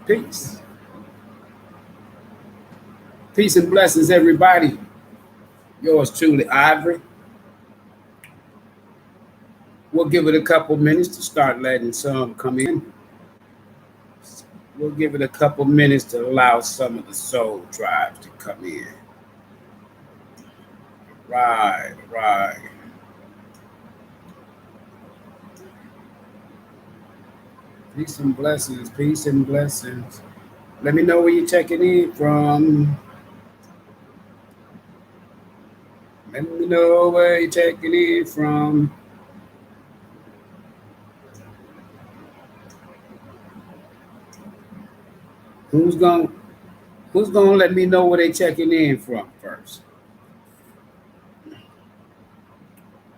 Peace. Peace and blessings, everybody. Yours truly, Ivory. We'll give it a couple minutes to start letting some come in. We'll give it a couple minutes to allow some of the soul tribes to come in. Right, right. Peace and blessings, peace and blessings. Let me know where you're checking in from. Let me know where you're checking in from. Who's going Who's gonna let me know where they checking in from first?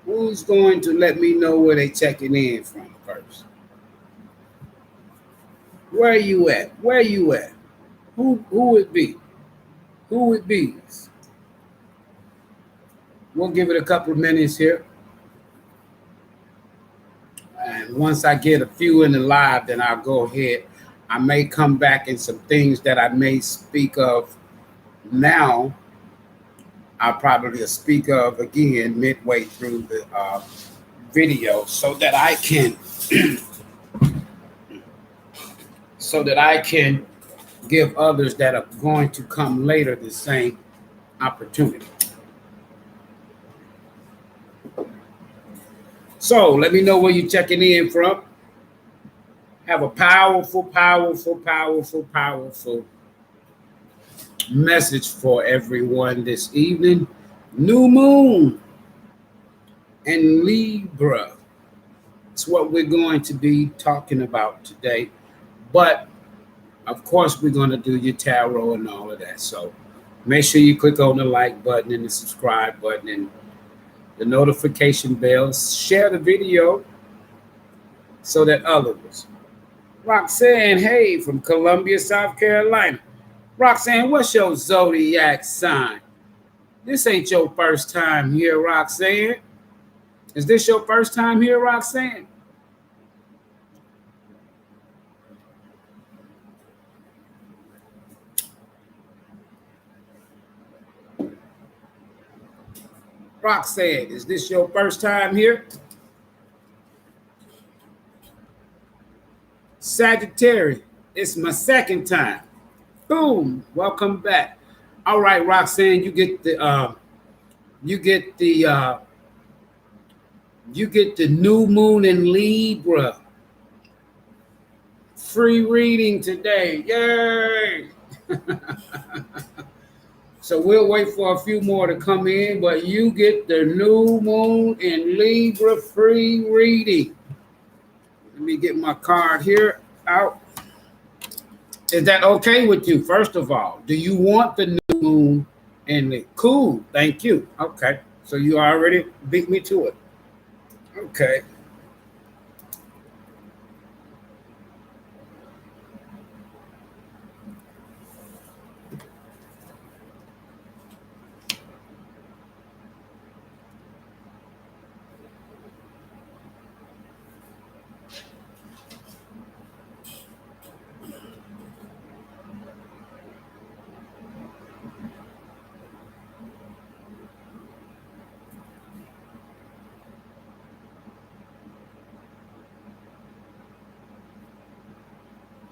Who's going to let me know where they checking in from first? Where you at? Where you at? Who it be? Who it be? We'll give it a couple of minutes here. And once I get a few in the live, then I'll go ahead. I may come back in some things that I may speak of now. I'll probably speak of again midway through the video so that I can give others that are going to come later the same opportunity. So let me know where you're checking in from. Have a powerful, powerful, powerful, powerful message for everyone this evening. New moon and Libra. It's what we're going to be talking about today. But of course, we're going to do your tarot and all of that. So make sure you click on the like button and the subscribe button and the notification bell. Share the video so that others. Roxanne, hey, from Columbia, South Carolina. Roxanne, what's your zodiac sign? This ain't your first time here, Roxanne. Is this your first time here, Roxanne? Roxanne, is this your first time here? Sagittarius, it's my second time. Boom, welcome back. All right, Roxanne, you get the new moon in Libra. Free reading today. Yay! So we'll wait for a few more to come in, but you get the new moon in Libra free reading. Let me get my card here out. Is that okay with you? First of all, do you want the new moon in the cool? Thank you. Okay. So you already beat me to it. Okay.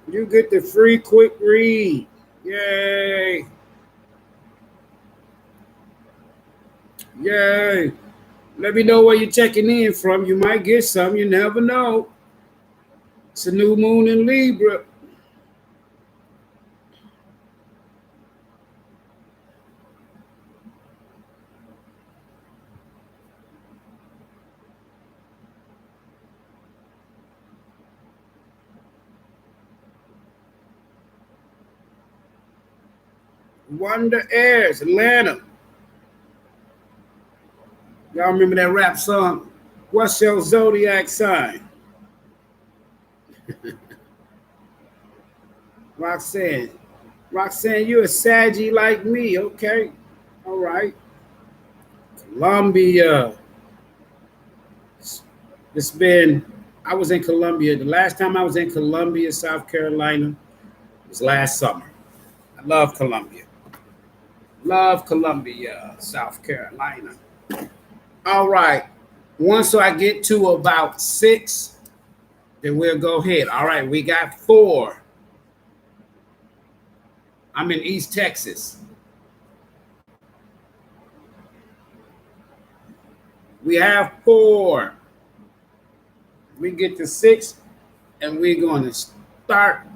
You get the free quick read. Yay. Yay. Let me know where you're checking in from. You might get some. You never know. It's a new moon in Libra. Wonder Airs, Atlanta. Y'all remember that rap song? What's your zodiac sign? Roxanne. Roxanne, you're a Saggy like me. Okay. All right. Columbia. I was in Columbia. The last time I was in Columbia, South Carolina, was last summer. I love Columbia. Love Columbia, South Carolina. All right. Once I get to about 6, then we'll go ahead. All right, we got 4. I'm in East Texas. We have 4. We get to 6, and we're going to start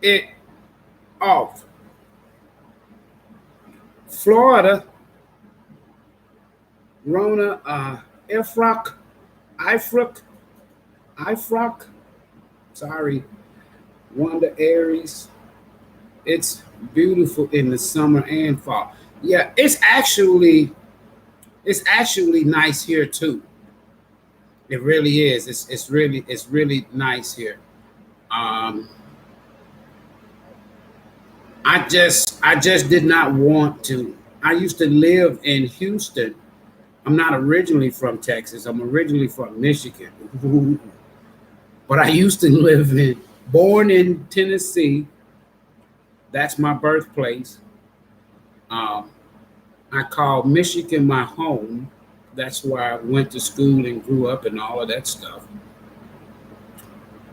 it off. Florida, Rona, Ifrock, sorry, Wanda Aries. It's beautiful in the summer and fall. Yeah, it's actually nice here too. It really is. It's really nice here. I just did not want to. I used to live in Houston. I'm not originally from Texas. I'm originally from Michigan. But I used to born in Tennessee. That's my birthplace. I call Michigan my home. That's where I went to school and grew up and all of that stuff.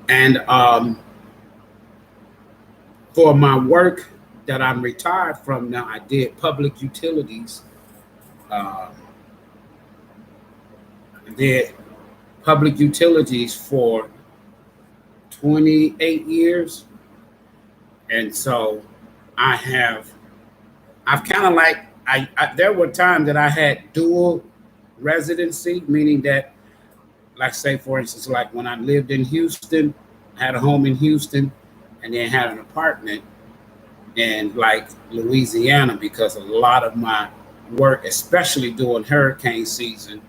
And for my work that I'm retired from now, I did public utilities. I did public utilities for 28 years. And so I've kind of like, there were times that I had dual residency, meaning that, like say, for instance, like when I lived in Houston, I had a home in Houston and then had an apartment in like Louisiana, because a lot of my work, especially during hurricane season,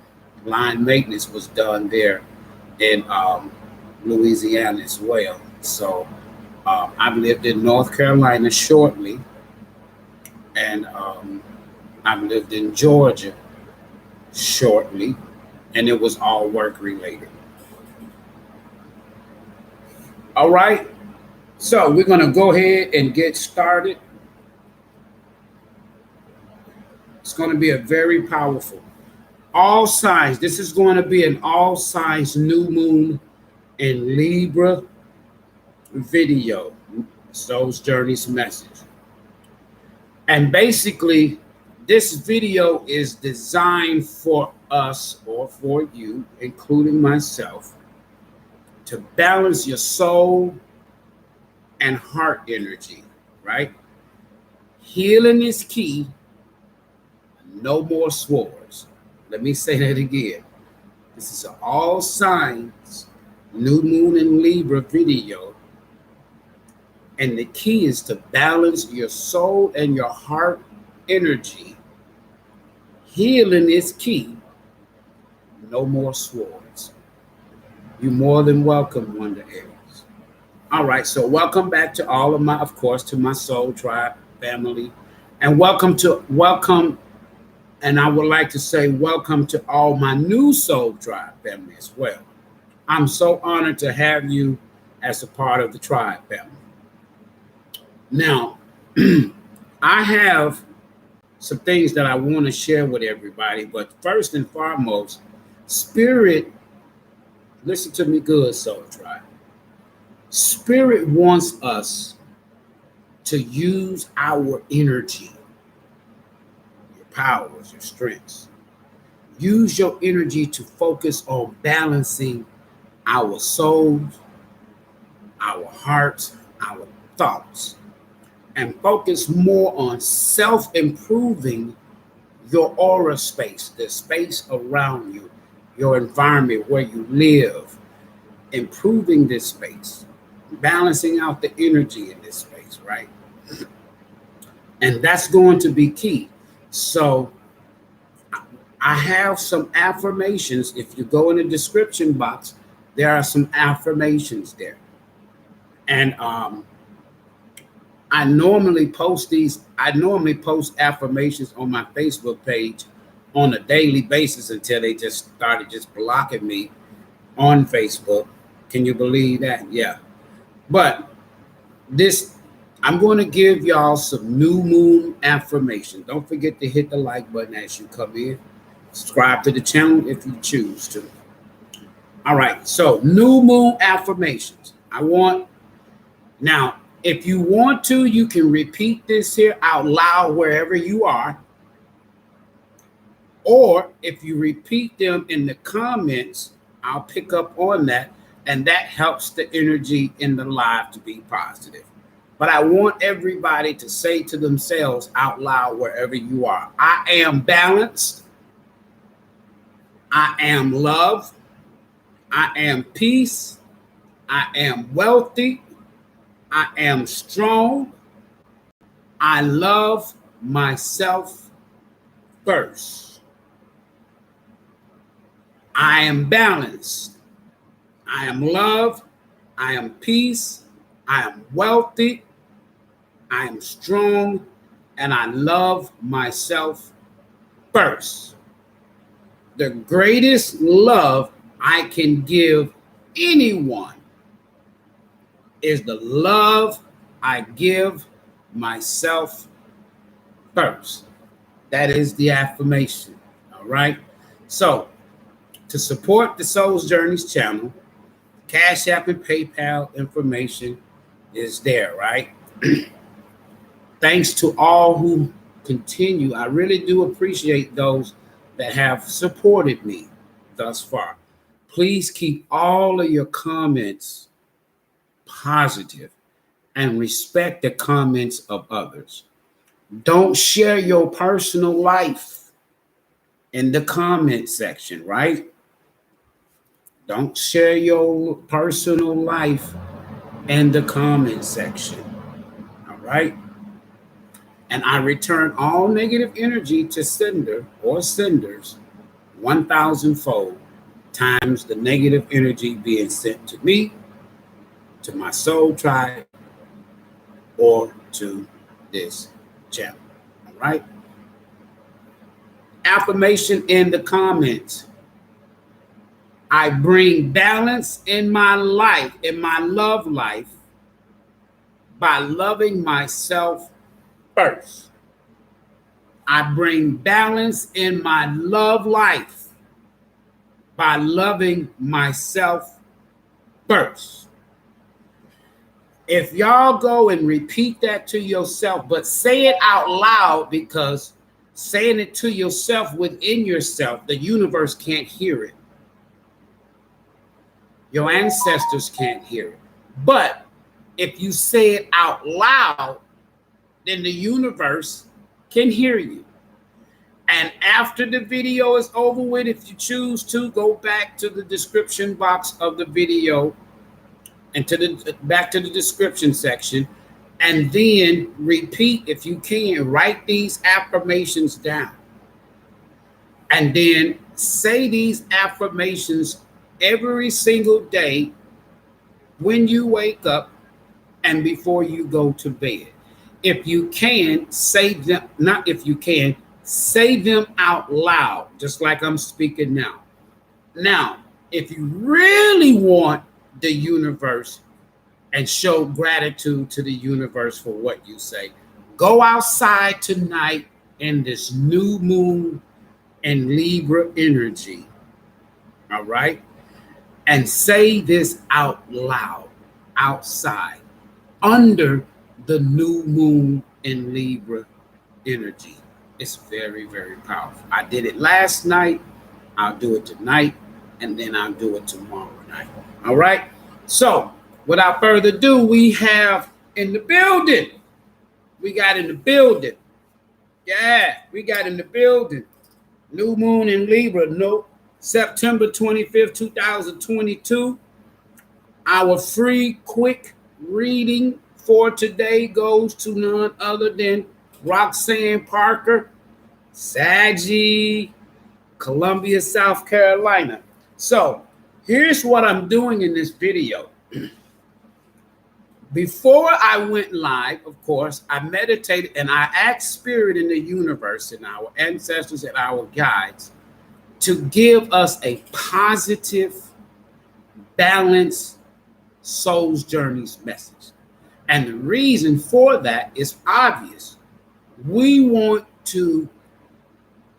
line maintenance was done there in Louisiana as well. So I've lived in North Carolina shortly, and I've lived in Georgia shortly, and it was all work related. All right, so we're going to go ahead and get started. It's going to be a very powerful all signs. This is going to be an all signs new moon in Libra video. Soul's Journey's message. And basically, this video is designed for us, or for you, including myself, to balance your soul and heart energy, right? Healing is key. No more swords. Let me say that again. This is an all signs new moon in Libra video. And the key is to balance your soul and your heart energy. Healing is key. No more swords. You're more than welcome, Wonder Aries. All right, so welcome back to all of my, of course, to my Soul Tribe family. And welcome, and I would like to say welcome to all my new Soul Tribe family as well. I'm so honored to have you as a part of the Tribe family. Now, I have some things that I want to share with everybody, but first and foremost, Spirit, listen to me good, Soul Tribe. Spirit wants us to use our energy, your powers, your strengths. Use your energy to focus on balancing our souls, our hearts, our thoughts, and focus more on self-improving your aura space, the space around you, your environment where you live, improving this space, balancing out the energy in this space, right? And that's going to be key. So I have some affirmations. If you go in the description box, there are some affirmations there. And I normally post affirmations on my Facebook page on a daily basis until they just started just blocking me on Facebook. Can you believe that? Yeah. But this I'm going to give y'all some new moon affirmations. Don't forget to hit the like button as you come in. Subscribe to the channel if you choose to. All right, so new moon affirmations. Now, if you want to, you can repeat this here out loud wherever you are. Or if you repeat them in the comments, I'll pick up on that. And that helps the energy in the live to be positive. But I want everybody to say to themselves out loud wherever you are. I am balanced. I am love. I am peace. I am wealthy. I am strong. I love myself first. I am balanced. I am love. I am peace. I am wealthy. I am strong. And I love myself first. The greatest love I can give anyone is the love I give myself first. That is the affirmation. All right. So to support the Soul's Journeys channel, Cash App and PayPal information is there, right? Thanks to all who continue. I really do appreciate those that have supported me thus far. Please keep all of your comments positive and respect the comments of others. Don't share your personal life in the comment section, right? Don't share your personal life in the comment section, all right? And I return all negative energy to sender or senders 1,000-fold times the negative energy being sent to me, to my soul tribe, or to this channel. All right. Affirmation in the comments. I bring balance in my life, in my love life, by loving myself first. I bring balance in my love life by loving myself first. If y'all go and repeat that to yourself, but say it out loud, because saying it to yourself within yourself, the universe can't hear it. Your ancestors can't hear it. But if you say it out loud, then the universe can hear you. And after the video is over with, if you choose to, go back to the description box of the video and back to the description section, and then repeat, if you can, write these affirmations down. And then say these affirmations every single day when you wake up and before you go to bed. If you can, say them, not if you can, say them out loud, just like I'm speaking now. Now, if you really want the universe and show gratitude to the universe for what you say, go outside tonight in this new moon and Libra energy, all right? And say this out loud outside under the new moon in Libra energy. It's very, very powerful. I did it last night. I'll do it tonight, and then I'll do it tomorrow night. All right? So, without further ado, we have in the building. We got in the building. Yeah, we got in the building. New moon in Libra. No, September 25th, 2022. Our free quick reading for today goes to none other than Roxanne Parker, Nrgy, Columbia, South Carolina. So here's what I'm doing in this video. Before I went live, of course, I meditated and I asked Spirit in the universe and our ancestors and our guides to give us a positive, balanced Soul's Journeys message. And the reason for that is obvious. We want to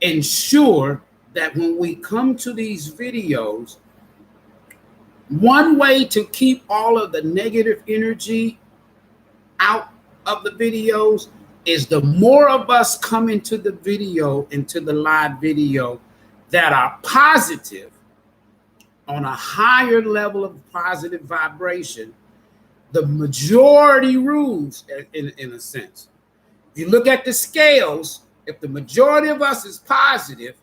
ensure that when we come to these videos, one way to keep all of the negative energy out of the videos is the more of us come into the video, into the live video, that are positive, on a higher level of positive vibration, the majority rules in a sense. If you look at the scales, if the majority of us is positive,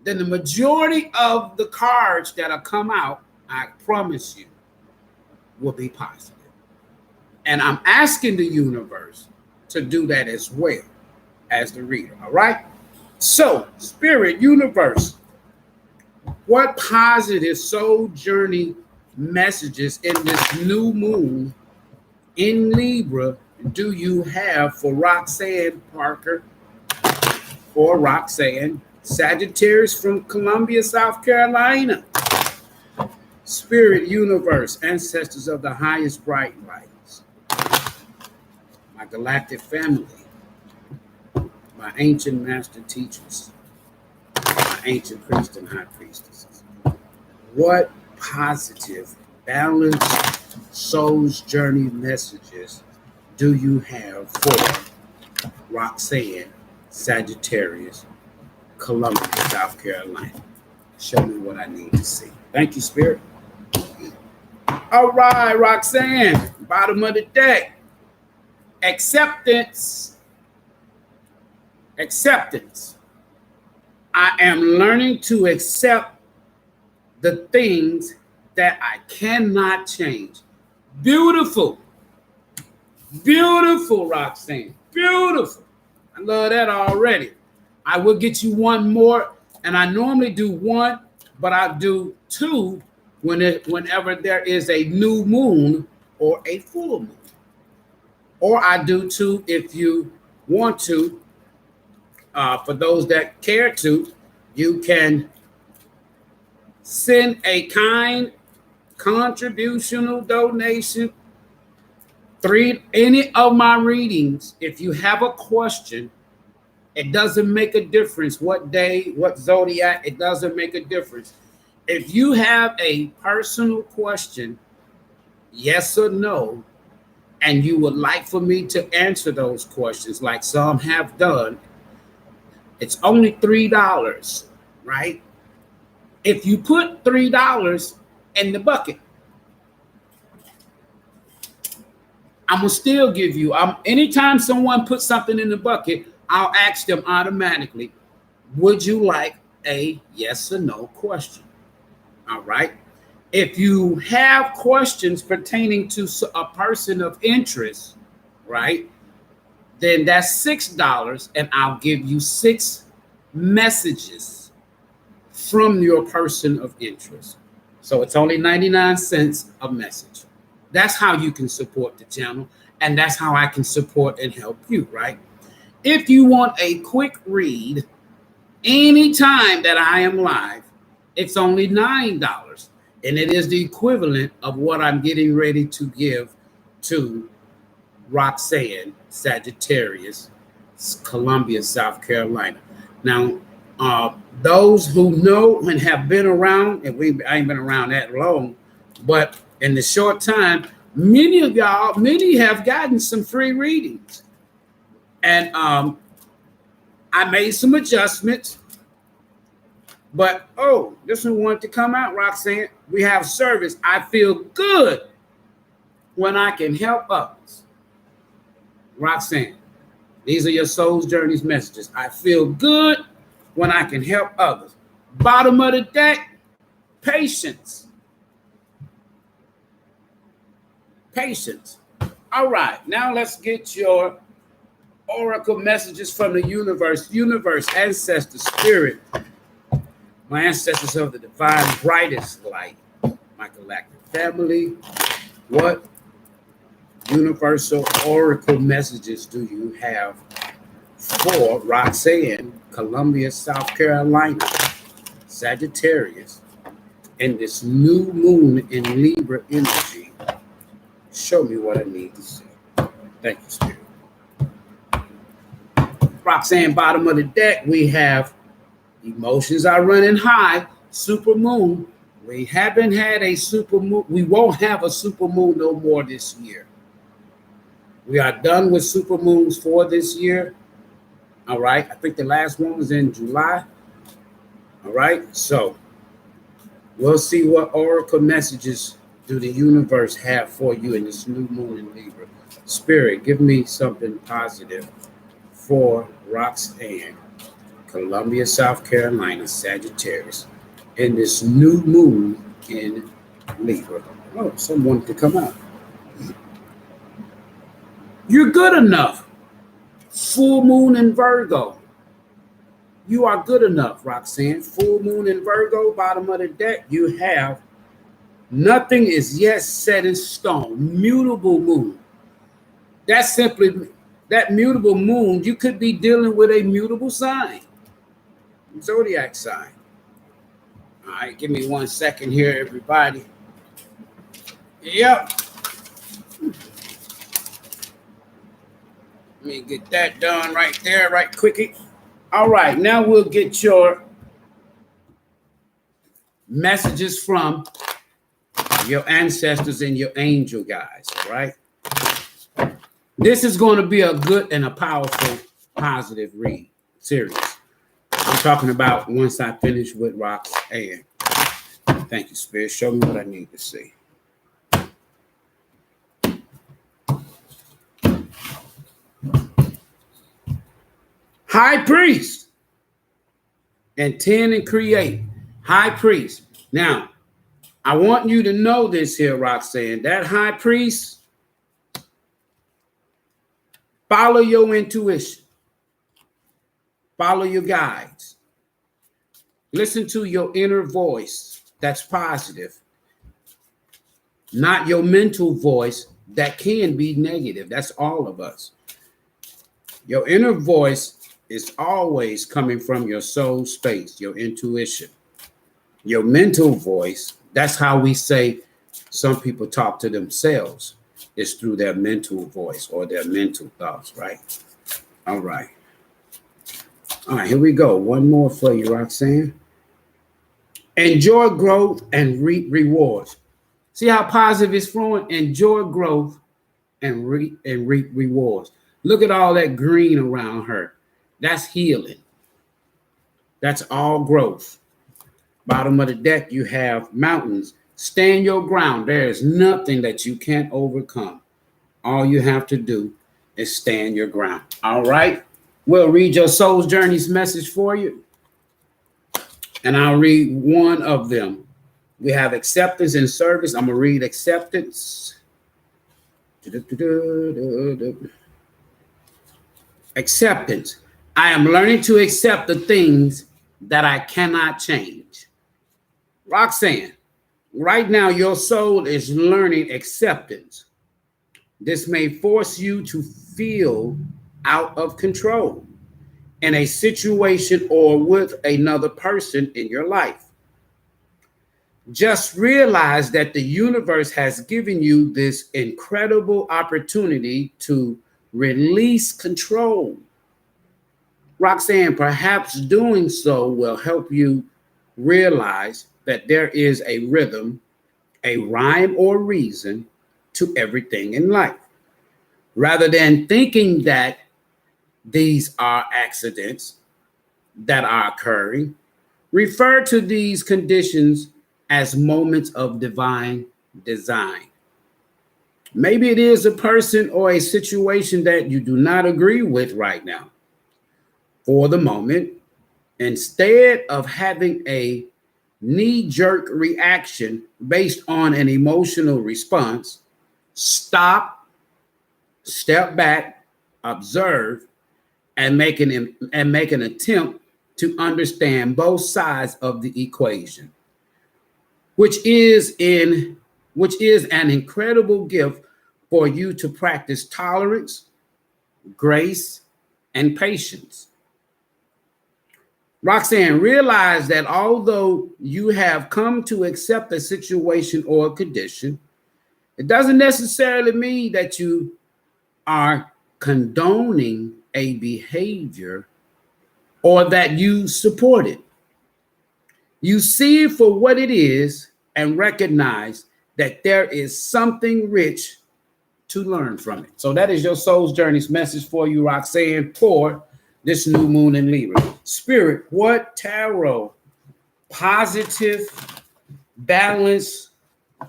then the majority of the cards that'll come out, I promise you, will be positive. And I'm asking the universe to do that as well as the reader, all right? So, Spirit, Universe, what positive soul journey messages in this new moon in Libra do you have for Roxanne Parker, or Roxanne Sagittarius from Columbia, South Carolina? Spirit, Universe, ancestors of the highest bright lights, my galactic family, my ancient master teachers, my ancient priests and high priestesses. What positive, balanced soul's journey messages do you have for Roxanne Sagittarius, Columbia, South Carolina? Show me what I need to see. Thank you, Spirit. All right, Roxanne, bottom of the deck. Acceptance. Acceptance. I am learning to accept the things that I cannot change. Beautiful. Beautiful, Roxanne. Beautiful. I love that already. I will get you one more, and I normally do one, but I do two whenever there is a new moon or a full moon. Or I do two if you want to. For those that care to, you can send a kind contributional donation. Any of my readings, if you have a question, it doesn't make a difference what day, what zodiac, it doesn't make a difference. If you have a personal question, yes or no, and you would like for me to answer those questions like some have done, it's only $3, right? If you put $3 in the bucket, I'm gonna still give you, anytime someone puts something in the bucket, I'll ask them automatically, would you like a yes or no question? All right. If you have questions pertaining to a person of interest, right, then that's $6, and I'll give you 6 messages from your person of interest. So it's only 99 cents a message. That's how you can support the channel, and that's how I can support and help you, right? If you want a quick read anytime that I am live, it's only $9, and it is the equivalent of what I'm getting ready to give to Roxanne Sagittarius, Columbia, South Carolina. Now, those who know and have been around, and I ain't been around that long, but in the short time, many have gotten some free readings. And I made some adjustments. But, this one wanted to come out, Roxanne. We have service. I feel good when I can help others. Roxanne, these are your soul's journeys messages. I feel good when I can help others. Bottom of the deck, patience. Patience. All right, now let's get your oracle messages from the universe. Universe, ancestor, spirit, my ancestors of the divine brightest light, my galactic family. What universal oracle messages do you have for Roxanne, Columbia, South Carolina, Sagittarius, in this new moon in Libra energy? Show me what I need to see. Thank you, Spirit. Roxanne, bottom of the deck, we have emotions are running high, super moon. We haven't had a super moon. We won't have a super moon no more this year. We are done with super moons for this year. All right. I think the last one was in July. All right. So we'll see what oracle messages do the universe have for you in this new moon in Libra. Spirit, give me something positive for Roxanne, Columbia, South Carolina, Sagittarius, in this new moon in Libra. Oh, someone to come out. You're good enough. Full moon in Virgo. You are good enough, Roxanne. Full moon in Virgo, bottom of the deck, you have nothing is yet set in stone. Mutable moon. That's simply that mutable moon. You could be dealing with a mutable sign, zodiac sign. All right, give me 1 second here, everybody. Yep. Let me get that done right there, right quickie. All right, now we'll get your messages from your ancestors and your angel guides, all right? This is going to be a good and a powerful, positive read series. I'm talking about once I finish with Roxanne. Thank you, Spirit. Show me what I need to see. High priest. And 10 and create. High priest. Now, I want you to know this here, Roxanne. That high priest, follow your intuition. Follow your guides. Listen to your inner voice that's positive. Not your mental voice that can be negative. That's all of us. Your inner voice is always coming from your soul space, your intuition. Your mental voice, that's how we say some people talk to themselves, is through their mental voice or their mental thoughts, right? All right. All right, here we go. One more for you, Roxanne. Enjoy growth and reap rewards. See how positive it's flowing? Enjoy growth and reap rewards. Look at all that green around her. That's healing. That's all growth. Bottom of the deck, you have mountains. Stand your ground. There is nothing that you can't overcome. All you have to do is stand your ground. All right? We'll read your soul's journey's message for you. And I'll read one of them. We have acceptance and service. I'm going to read acceptance. Acceptance. I am learning to accept the things that I cannot change. Roxanne, right now your soul is learning acceptance. This may force you to feel out of control in a situation or with another person in your life. Just realize that the universe has given you this incredible opportunity to release control. Roxanne, perhaps doing so will help you realize that there is a rhythm, a rhyme or reason to everything in life. Rather than thinking that these are accidents that are occurring, refer to these conditions as moments of divine design. Maybe it is a person or a situation that you do not agree with right now. For the moment, instead of having a knee-jerk reaction based on an emotional response, stop, step back, observe, and make an attempt to understand both sides of the equation, which is an incredible gift for you to practice tolerance, grace, and patience. Roxanne, realize that although you have come to accept a situation or a condition, it doesn't necessarily mean that you are condoning a behavior or that you support it. You see it for what it is and recognize that there is something rich to learn from it. So that is your soul's journey's message for you, Roxanne, for this new moon in Libra. Spirit, what tarot, positive, balance,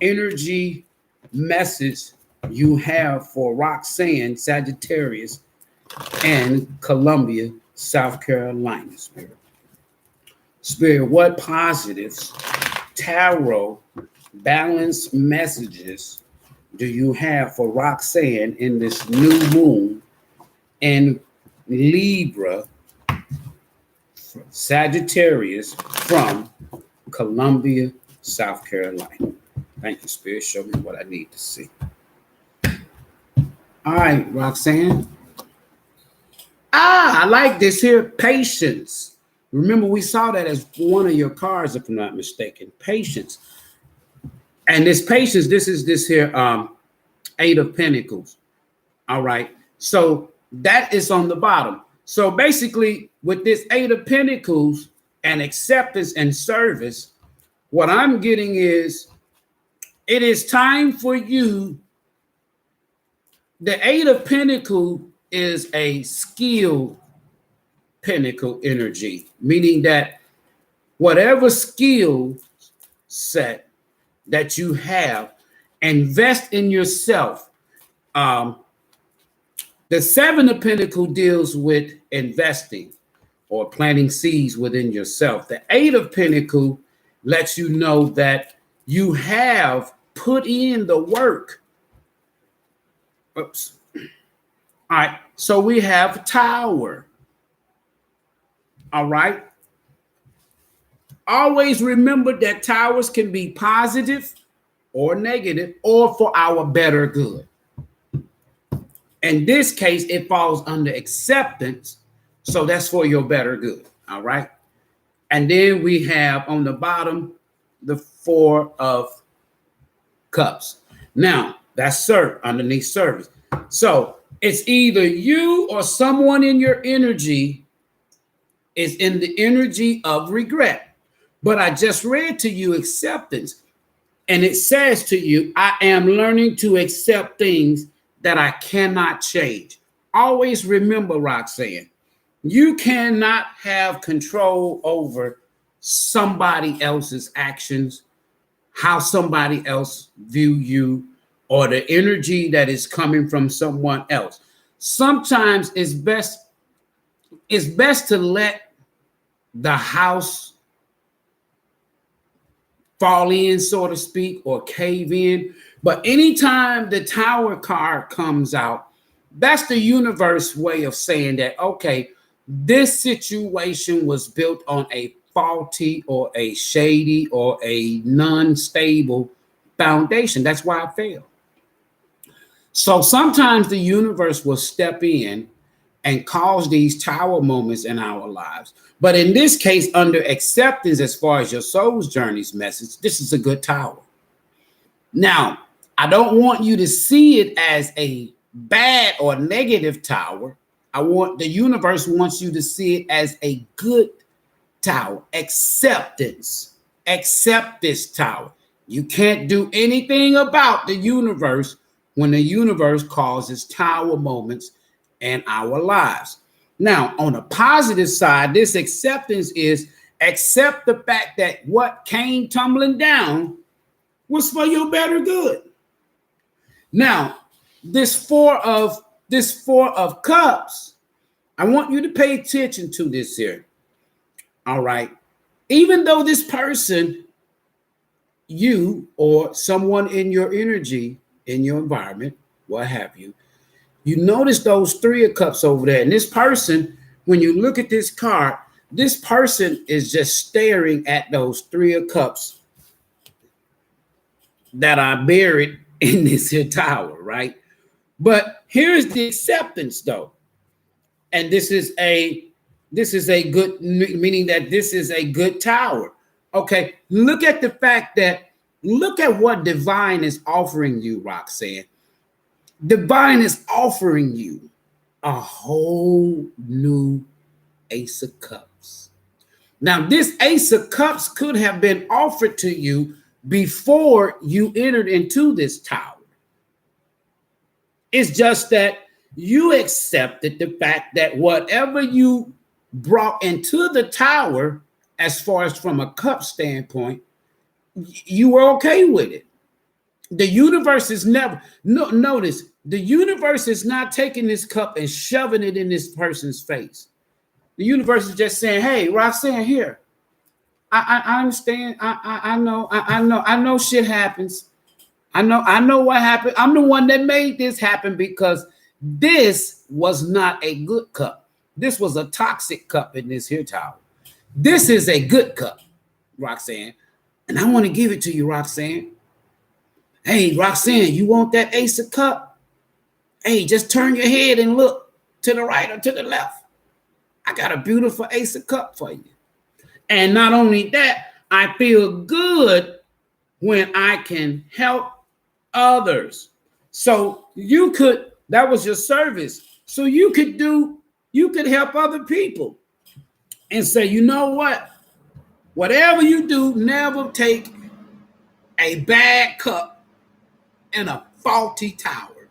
energy message you have for Roxanne, Sagittarius, and Columbia, South Carolina, Spirit? Spirit, what positives, tarot, balance messages do you have for Roxanne in this new moon in Libra, Sagittarius, from Columbia, South Carolina? Thank you, Spirit. Show me what I need to see. All right, Roxanne. I like this here, patience. Remember, we saw that as one of your cards, if I'm not mistaken, patience. And this patience, this is this here, Eight of Pentacles. All right. So that is on the bottom. So basically, with this Eight of Pentacles and acceptance and service, what I'm getting is it is time for you. The Eight of Pentacles is a skill pentacle energy, meaning that whatever skill set that you have, invest in yourself. The Seven of Pentacles deals with investing or planting seeds within yourself. The Eight of Pentacles lets you know that you have put in the work. Oops. All right. So we have Tower. All right. Always remember that towers can be positive or negative or for our better good. In this case, it falls under acceptance. So that's for your better good. All right. And then we have on the bottom, the Four of Cups. Now, that's underneath service. So it's either you or someone in your energy is in the energy of regret. But I just read to you acceptance. And it says to you, I am learning to accept things that I cannot change. Always remember, Roxanne, you cannot have control over somebody else's actions, how somebody else view you, or the energy that is coming from someone else. Sometimes it's best to let the house fall in, so to speak, or cave in. But anytime the Tower card comes out, that's the universe way of saying that, okay, this situation was built on a faulty or a shady or a non-stable foundation. That's why I failed. So sometimes the universe will step in and cause these Tower moments in our lives. But in this case, under acceptance, as far as your soul's journey's message, this is a good Tower. Now, I don't want you to see it as a bad or negative Tower. The universe wants you to see it as a good Tower. Acceptance. Accept this Tower. You can't do anything about the universe when the universe causes Tower moments in our lives. Now, on the positive side, this acceptance is accept the fact that what came tumbling down was for your better good. Now, this four of cups, I want you to pay attention to this here. All right. Even though this person, you or someone in your energy, in your environment, what have you, you notice those Three of Cups over there. And this person, when you look at this card, this person is just staring at those Three of Cups that are buried in this here Tower, right? But here's the acceptance, though. And this is a good, meaning that this is a good Tower. Okay, look at the fact that, look at what divine is offering you, Roxanne. Divine is offering you a whole new Ace of Cups. Now, this Ace of Cups could have been offered to you before you entered into this tower. It's just that you accepted the fact that whatever you brought into the tower, as far as from a cup standpoint, you were okay with it. The universe is never, notice, the universe is not taking this cup and shoving it in this person's face. The universe is just saying, hey, Roxanne, here. I understand. I know shit happens. I know what happened. I'm the one that made this happen because this was not a good cup. This was a toxic cup in this here tower. This is a good cup, Roxanne. And I want to give it to you, Roxanne. Hey, Roxanne, you want that Ace of Cup? Hey, just turn your head and look to the right or to the left. I got a beautiful Ace of Cup for you. And not only that, I feel good when I can help others. So you could, that was your service. So you could help other people and say, you know what? Whatever you do, never take a bad cup in a faulty tower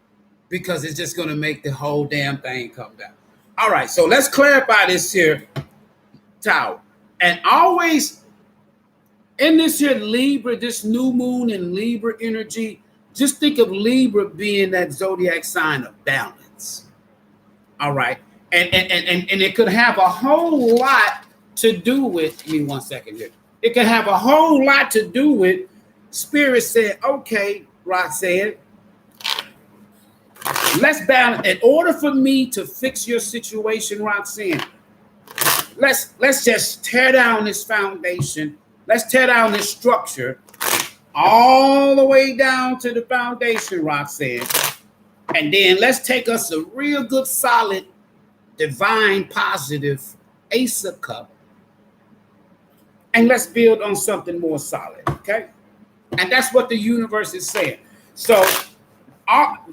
because it's just going to make the whole damn thing come down. All right, so let's clarify this here tower. And always in this here Libra, this new moon and Libra energy, just think of Libra being that zodiac sign of balance. All right. And it could have a whole lot to do with, give me 1 second here. It could have a whole lot to do with Spirit said, okay, Roxanne, let's balance. In order for me to fix your situation, Roxanne, let's just tear down this foundation. Let's tear down this structure all the way down to the foundation, Roxanne. And then let's take us a real good, solid, divine, positive Ace of Cup. And let's build on something more solid, okay? And that's what the universe is saying. So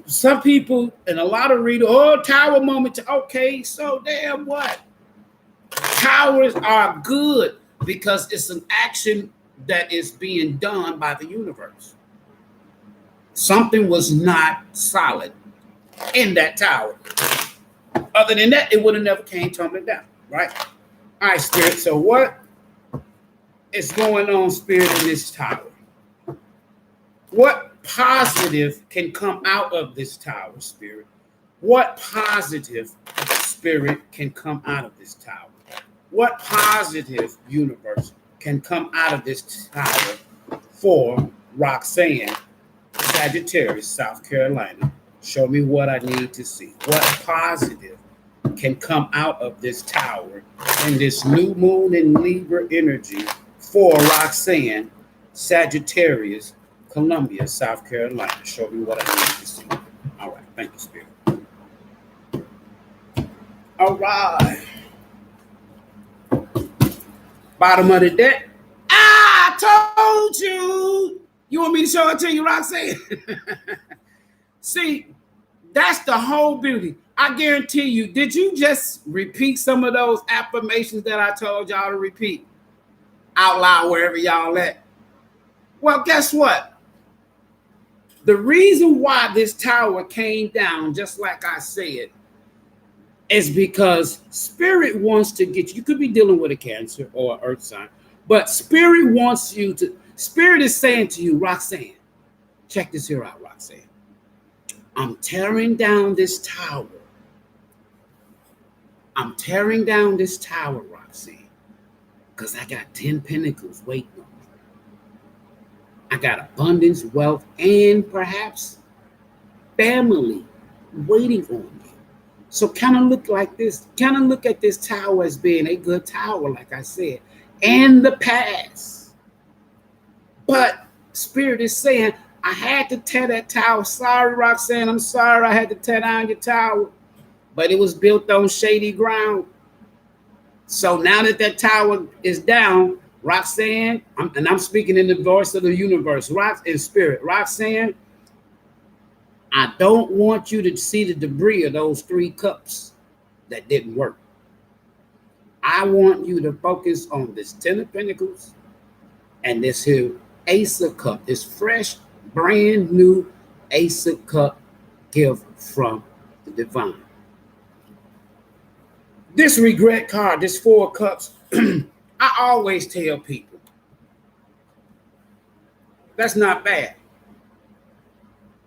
some people and a lot of readers, tower moment. Okay, so damn what? Towers are good because it's an action that is being done by the universe. Something was not solid in that tower. Other than that, it would have never came tumbling down, right? All right, Spirit. So what is going on, Spirit, in this tower? What positive can come out of this tower, Spirit? What positive, Spirit, can come out of this tower? What positive, universe, can come out of this tower for Roxanne, Sagittarius, South Carolina? Show me what I need to see. What positive can come out of this tower in this new moon and Libra energy for Roxanne, Sagittarius, Columbia, South Carolina? Show me what I need to see. All right. Thank you, Spirit. All right. Bottom of the deck. I told you. You want me to show it to you, Roxanne? See, that's the whole beauty. I guarantee you, did you just repeat some of those affirmations that I told y'all to repeat out loud wherever y'all at? Well, guess what? The reason why this tower came down, just like I said, is because Spirit wants to get you. You could be dealing with a Cancer or an Earth sign, but Spirit wants you to, Spirit is saying to you, Roxanne, check this here out, Roxanne. I'm tearing down this tower. I'm tearing down this tower, Roxanne, because I got 10 pentacles waiting on me. I got abundance, wealth, and perhaps family waiting on me. So kind of look like this, kind of look at this tower as being a good tower, like I said, in the past. But Spirit is saying, I had to tear that tower. Sorry, Roxanne, I'm sorry I had to tear down your tower. But it was built on shady ground. So now that that tower is down, Roxanne, I'm speaking in the voice of the universe, in Spirit, Roxanne, I don't want you to see the debris of those 3 cups that didn't work. I want you to focus on this 10 of Pentacles and this here Ace of Cup, this fresh, brand new Ace of Cup gift from the divine. This regret card, this 4 of Cups, I always tell people, that's not bad.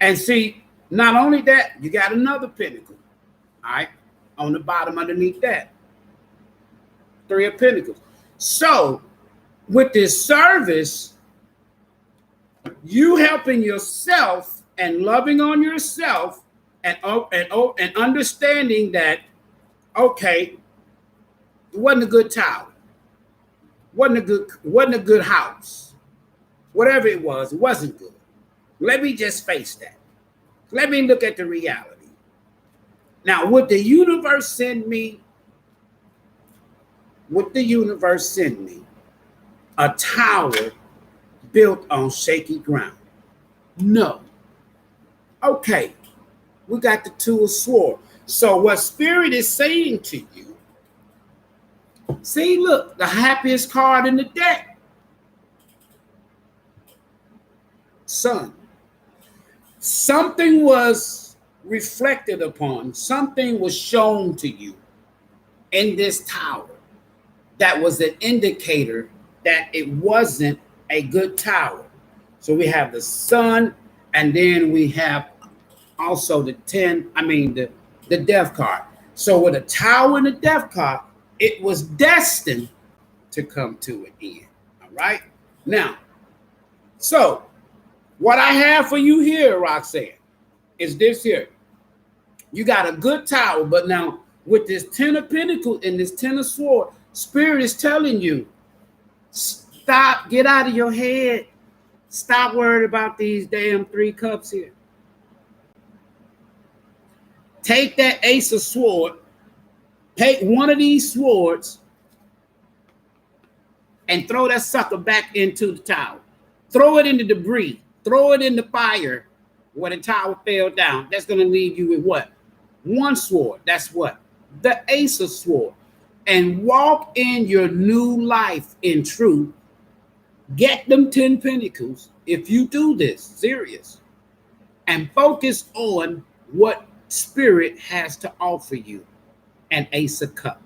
And see, not only that, you got another pentacle, all right, on the bottom underneath that. 3 of Pentacles. So, with this service, you helping yourself and loving on yourself and understanding that, okay, it wasn't a good tower, wasn't a good house, whatever it wasn't good. Let me just face that. Let me look at the reality. Now, would the universe send me? Would the universe send me a tower built on shaky ground? No. Okay, we got the 2 of Swords. So what Spirit is saying to you, see, look, the happiest card in the deck, Sun. Something was reflected upon, something was shown to you in this tower that was an indicator that it wasn't a good tower. So we have the Sun, and then we have also the 10, the Death card. So with a tower and the Death card, it was destined to come to an end. All right? Now, so what I have for you here, Roxanne, is this here. You got a good tower, but now with this 10 of Pentacles and this 10 of Swords, Spirit is telling you, stop, get out of your head. Stop worrying about these damn 3 cups here. Take that Ace of Swords, take one of these swords, and throw that sucker back into the tower. Throw it in the debris. Throw it in the fire where the tower fell down. That's going to leave you with what? 1 sword. That's what? The Ace of Swords. And walk in your new life in truth. Get them 10 Pentacles if you do this, serious. And focus on what Spirit has to offer you. An Ace of Cups.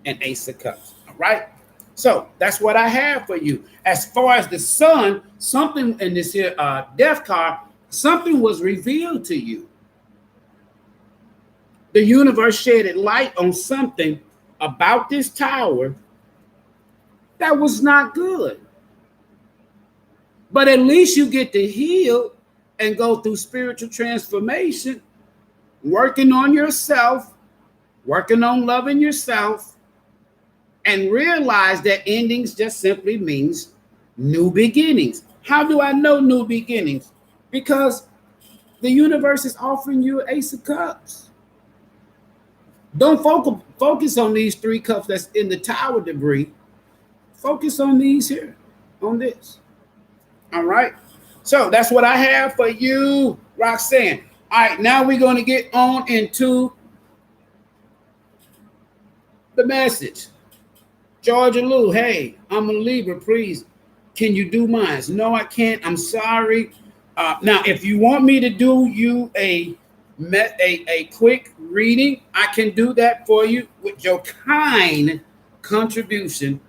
An Ace of Cups. All right? So that's what I have for you. As far as the Sun, something in this here Death card, something was revealed to you. The universe shedded light on something about this tower that was not good. But at least you get to heal and go through spiritual transformation, working on yourself, working on loving yourself, and realize that endings just simply means new beginnings. How do I know new beginnings? Because the universe is offering you an Ace of Cups. Don't focus on these 3 cups that's in the tower debris. Focus on these here, on this. All right? So that's what I have for you, Roxanne. All right, now we're going to get on into the message. Georgia Lou, hey, I'm a Libra, please. Can you do mine? No, I can't. I'm sorry. Now, if you want me to do you a quick reading, I can do that for you with your kind contribution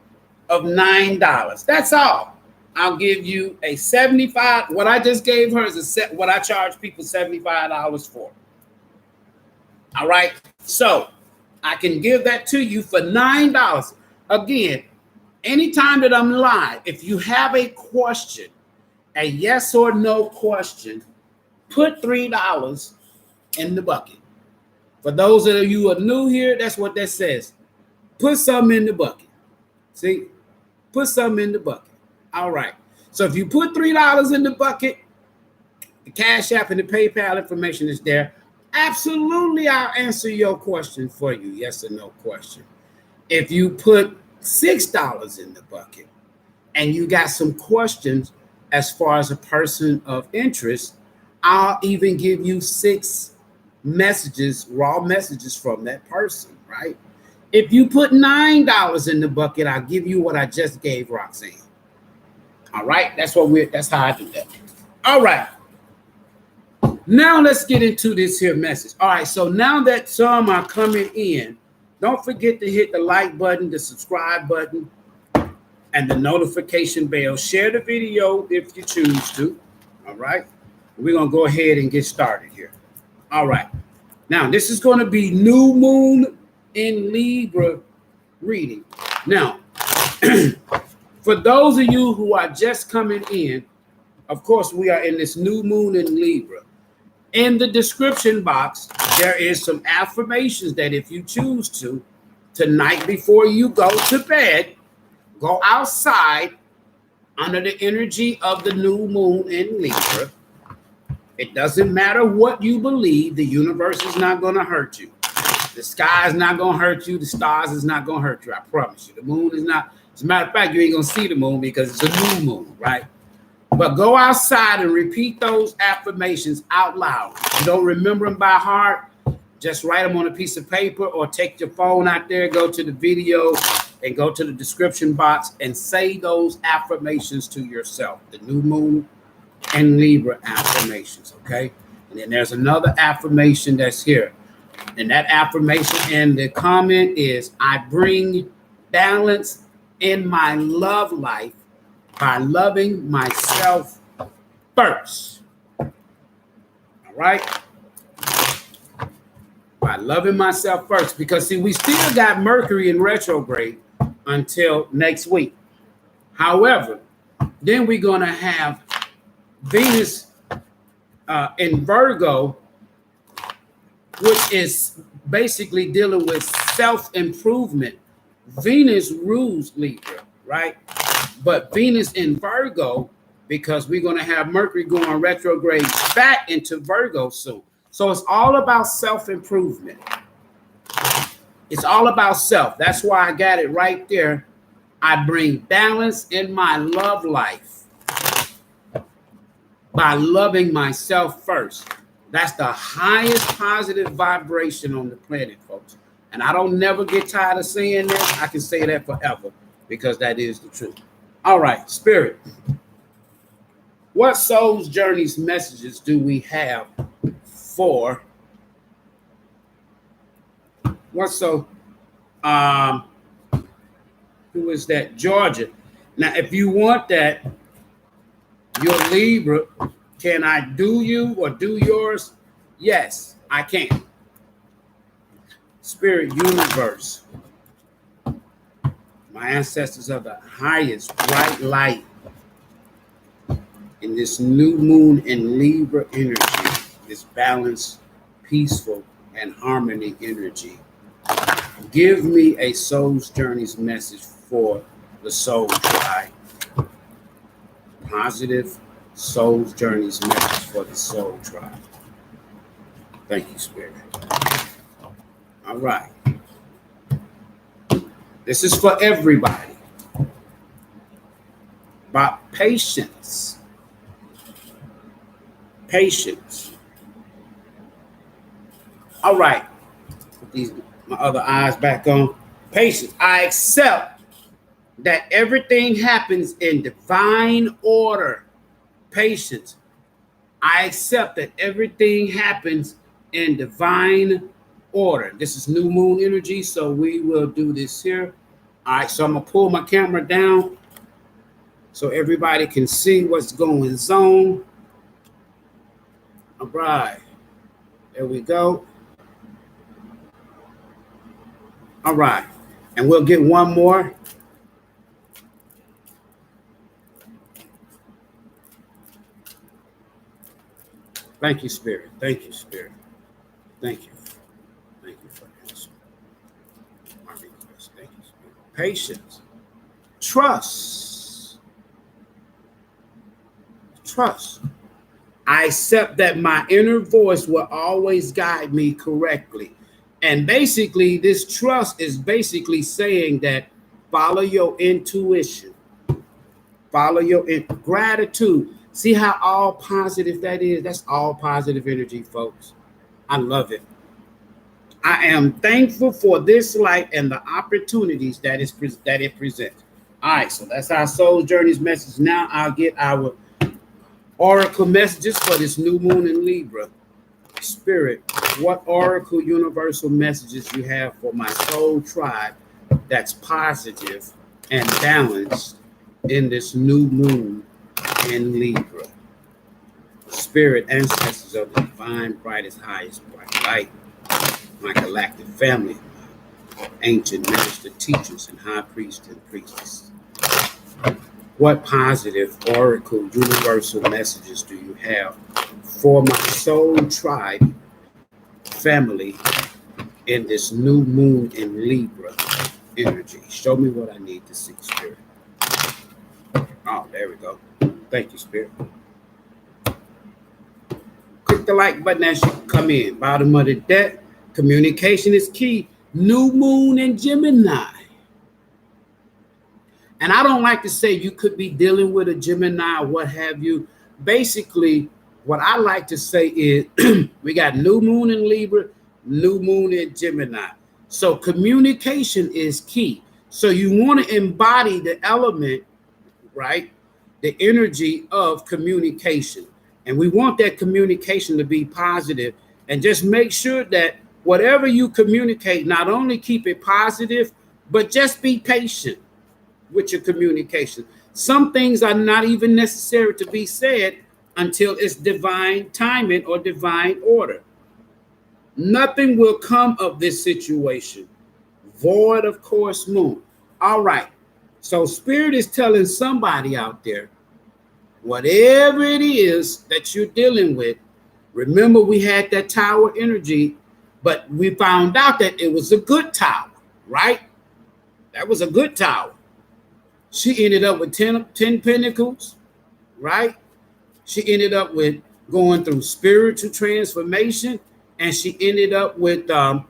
of $9. That's all. I'll give you a $75. What I just gave her is what I charge people $75 for. All right. So I can give that to you for $9. Again, anytime that I'm live, if you have a question, a yes or no question, put $3 in the bucket. For those of you who are new here, that's what that says. Put something in the bucket. See? Put something in the bucket. All right. So if you put $3 in the bucket, the Cash App and the PayPal information is there. Absolutely, I'll answer your question for you. Yes or no question. If you put $6 in the bucket and you got some questions as far as a person of interest, I'll even give you 6 messages, raw messages from that person, right? If you put $9 in the bucket, I'll give you what I just gave Roxanne. All right, that's how I do that. All right. Now let's get into this here message. All right, so now that some are coming in, don't forget to hit the like button, the subscribe button, and the notification bell. Share the video if you choose to. All right, we're gonna go ahead and get started here. All right, now this is going to be new moon in Libra reading. Now, for those of you who are just coming in, of course, we are in this new moon in Libra. In the description box, there is some affirmations that if you choose to, tonight before you go to bed, go outside under the energy of the new moon in Libra. It doesn't matter what you believe, the universe is not going to hurt you. The sky is not going to hurt you. The stars is not going to hurt you. I promise you. The moon is not. As a matter of fact, you ain't going to see the moon because it's a new moon, right? But go outside and repeat those affirmations out loud. You don't remember them by heart, just write them on a piece of paper or take your phone out there, go to the video and go to the description box and say those affirmations to yourself. The new moon and Libra affirmations, okay? And then there's another affirmation that's here. And that affirmation and the comment is, I bring balance in my love life by loving myself first. All right? By loving myself first. Because, see, we still got Mercury in retrograde until next week. However, then we're going to have Venus in Virgo, which is basically dealing with self-improvement. Venus rules Libra, right? But Venus in Virgo, because we're going to have Mercury going retrograde back into Virgo soon. So it's all about self-improvement. It's all about self. That's why I got it right there. I bring balance in my love life by loving myself first. That's the highest positive vibration on the planet, folks. And I don't never get tired of saying that. I can say that forever because that is the truth. All right, Spirit. What Soul's Journeys messages do we have for what so? Who is that? Georgia. Now, if you want that, your Libra, can I do you or do yours? Yes, I can. Spirit universe. My ancestors are the highest bright light in this new moon in Libra energy, this balanced, peaceful, and harmony energy. Give me a Soul's Journeys message for the Soul Tribe. Positive Soul's Journeys message for the Soul Tribe. Thank you, Spirit. All right. This is for everybody. About patience. Patience. All right. Put my other eyes back on. Patience. I accept that everything happens in divine order. Patience. I accept that everything happens in divine order. This is new moon energy, so we will do this here. All right, so I'm gonna pull my camera down so everybody can see what's going on. All right, there we go. All right, and we'll get one more. Thank you, Spirit. Thank you, Spirit. Thank you. Thank you for answering my request. Thank you, Spirit. Patience. Trust. Trust. I accept that my inner voice will always guide me correctly. And basically, this trust is basically saying that follow your intuition. Follow your gratitude. See how all positive that is? That's all positive energy, folks. I love it. I am thankful for this life and the opportunities that it presents. All right, so that's our soul journeys message. Now I'll get our oracle messages for this new moon in Libra. Spirit, what oracle universal messages you have for my soul tribe that's positive and balanced in this new moon in Libra? Spirit, ancestors of the divine, brightest, highest, bright light, my galactic family, ancient master teachers and high priests and priestesses. What positive oracle universal messages do you have for my soul tribe family in this new moon in Libra energy? Show me what I need to see, Spirit. Oh, there we go. Thank you, Spirit. Click the like button as you come in. Bottom of the deck, communication is key. New moon in Gemini. And I don't like to say you could be dealing with a Gemini or what have you. Basically, what I like to say is we got new moon in Libra, new moon in Gemini. So communication is key. So you want to embody the element, right? The energy of communication. And we want that communication to be positive. And just make sure that whatever you communicate, not only keep it positive, but just be patient with your communication. Some things are not even necessary to be said until it's divine timing or divine order. Nothing will come of this situation void of course moon. All right. So Spirit is telling somebody out there, whatever it is that you're dealing with, remember we had that tower energy, but we found out that it was a good tower, right? That was a good tower. She ended up with 10 pentacles, right? She ended up with going through spiritual transformation, and she ended up with the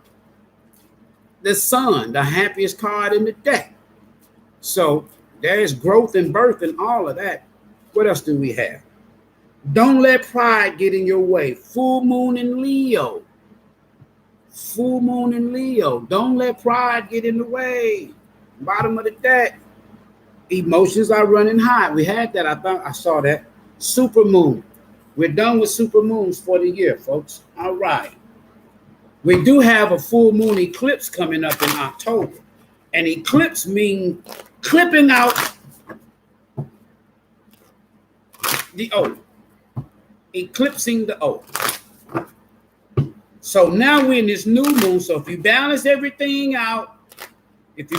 sun, the happiest card in the deck. So there's growth and birth and all of that. What else do we have? Don't let pride get in your way. Full moon in Leo. Full moon in Leo. Don't let pride get in the way. Bottom of the deck. Emotions are running high. We had that. I thought I saw that. Super moon. We're done with super moons for the year, folks. All right. We do have a full moon eclipse coming up in October. An eclipse means clipping out the O. Eclipsing the O. So now we're in this new moon. So if you balance everything out, if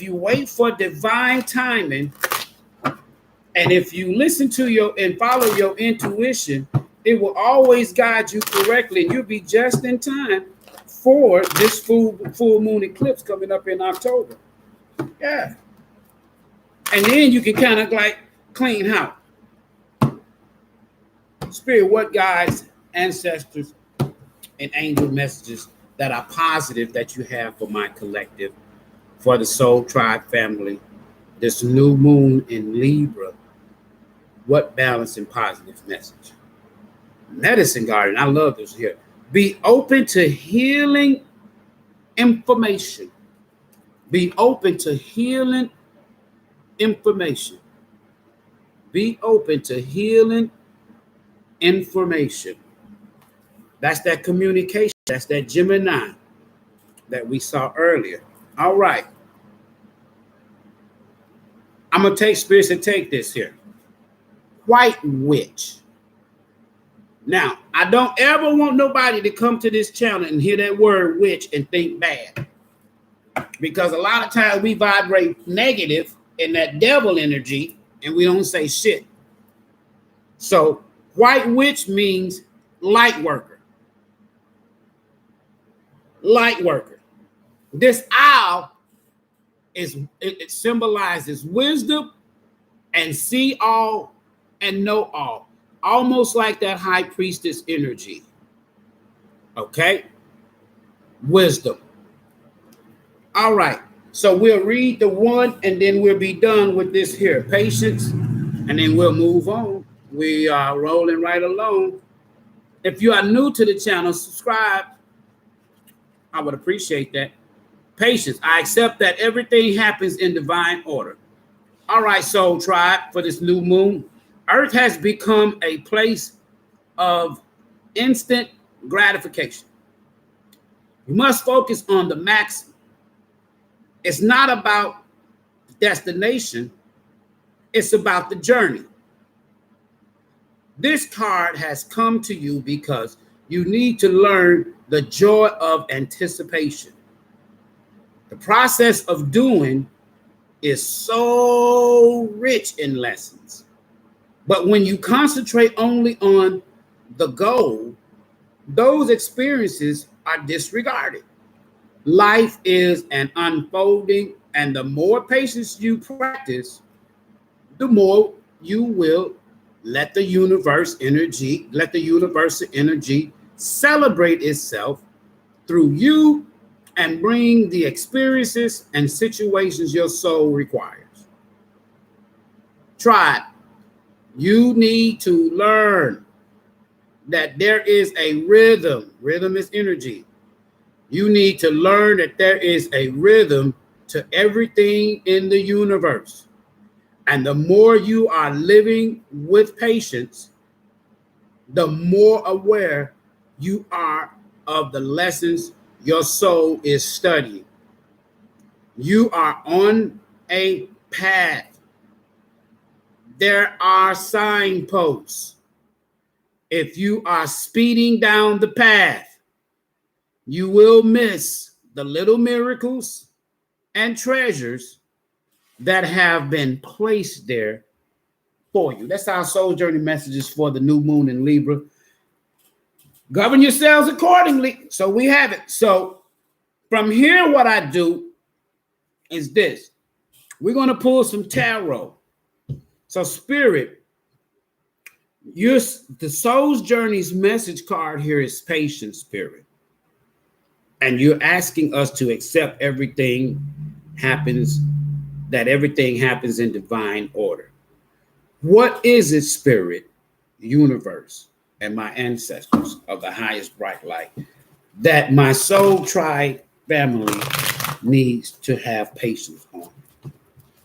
you wait for divine timing, and if you listen to and follow your intuition, it will always guide you correctly, and you'll be just in time for this full moon eclipse coming up in October. Yeah. And then you can kind of like clean house. Spirit, what guides, ancestors, and angel messages that are positive that you have for my collective, for the soul tribe family, this new moon in Libra? What balance and positive message? Medicine garden, I love this here. Be open to healing information. Be open to healing information. Be open to healing information. That's that communication. That's that Gemini that we saw earlier. All right. I'm going to take spirits and take this here. White witch. Now, I don't ever want nobody to come to this channel and hear that word witch and think bad. Because a lot of times we vibrate negative in that devil energy and we don't say shit. So white witch means light worker. Light worker. This owl it symbolizes wisdom and see all and know all. Almost like that high priestess energy. Okay? Wisdom. All right. So we'll read the one and then we'll be done with this here. Patience. And then we'll move on. We are rolling right along. If you are new to the channel, subscribe. I would appreciate that. Patience. I accept that everything happens in divine order. All right, soul tribe, for this new moon, Earth has become a place of instant gratification. You must focus on the maximum. It's not about the destination, it's about the journey. This card has come to you because you need to learn the joy of anticipation. The process of doing is so rich in lessons. But when you concentrate only on the goal, those experiences are disregarded. Life is an unfolding, and the more patience you practice, the more you will let the universal energy celebrate itself through you and bring the experiences and situations your soul requires. Try it. You need to learn that there is a rhythm. Rhythm is energy. You need to learn that there is a rhythm to everything in the universe. And the more you are living with patience, the more aware you are of the lessons your soul is studying. You are on a path. There are signposts. If you are speeding down the path, you will miss the little miracles and treasures that have been placed there for you. That's our soul journey messages for the new moon in Libra. Govern yourselves accordingly. So we have it. So from here, what I do is this. We're going to pull some tarot. So Spirit, the soul's journey's message card here is patience, Spirit. And you're asking us to accept everything happens in divine order. What is it, Spirit, universe, and my ancestors of the highest bright light that my soul tribe family needs to have patience on?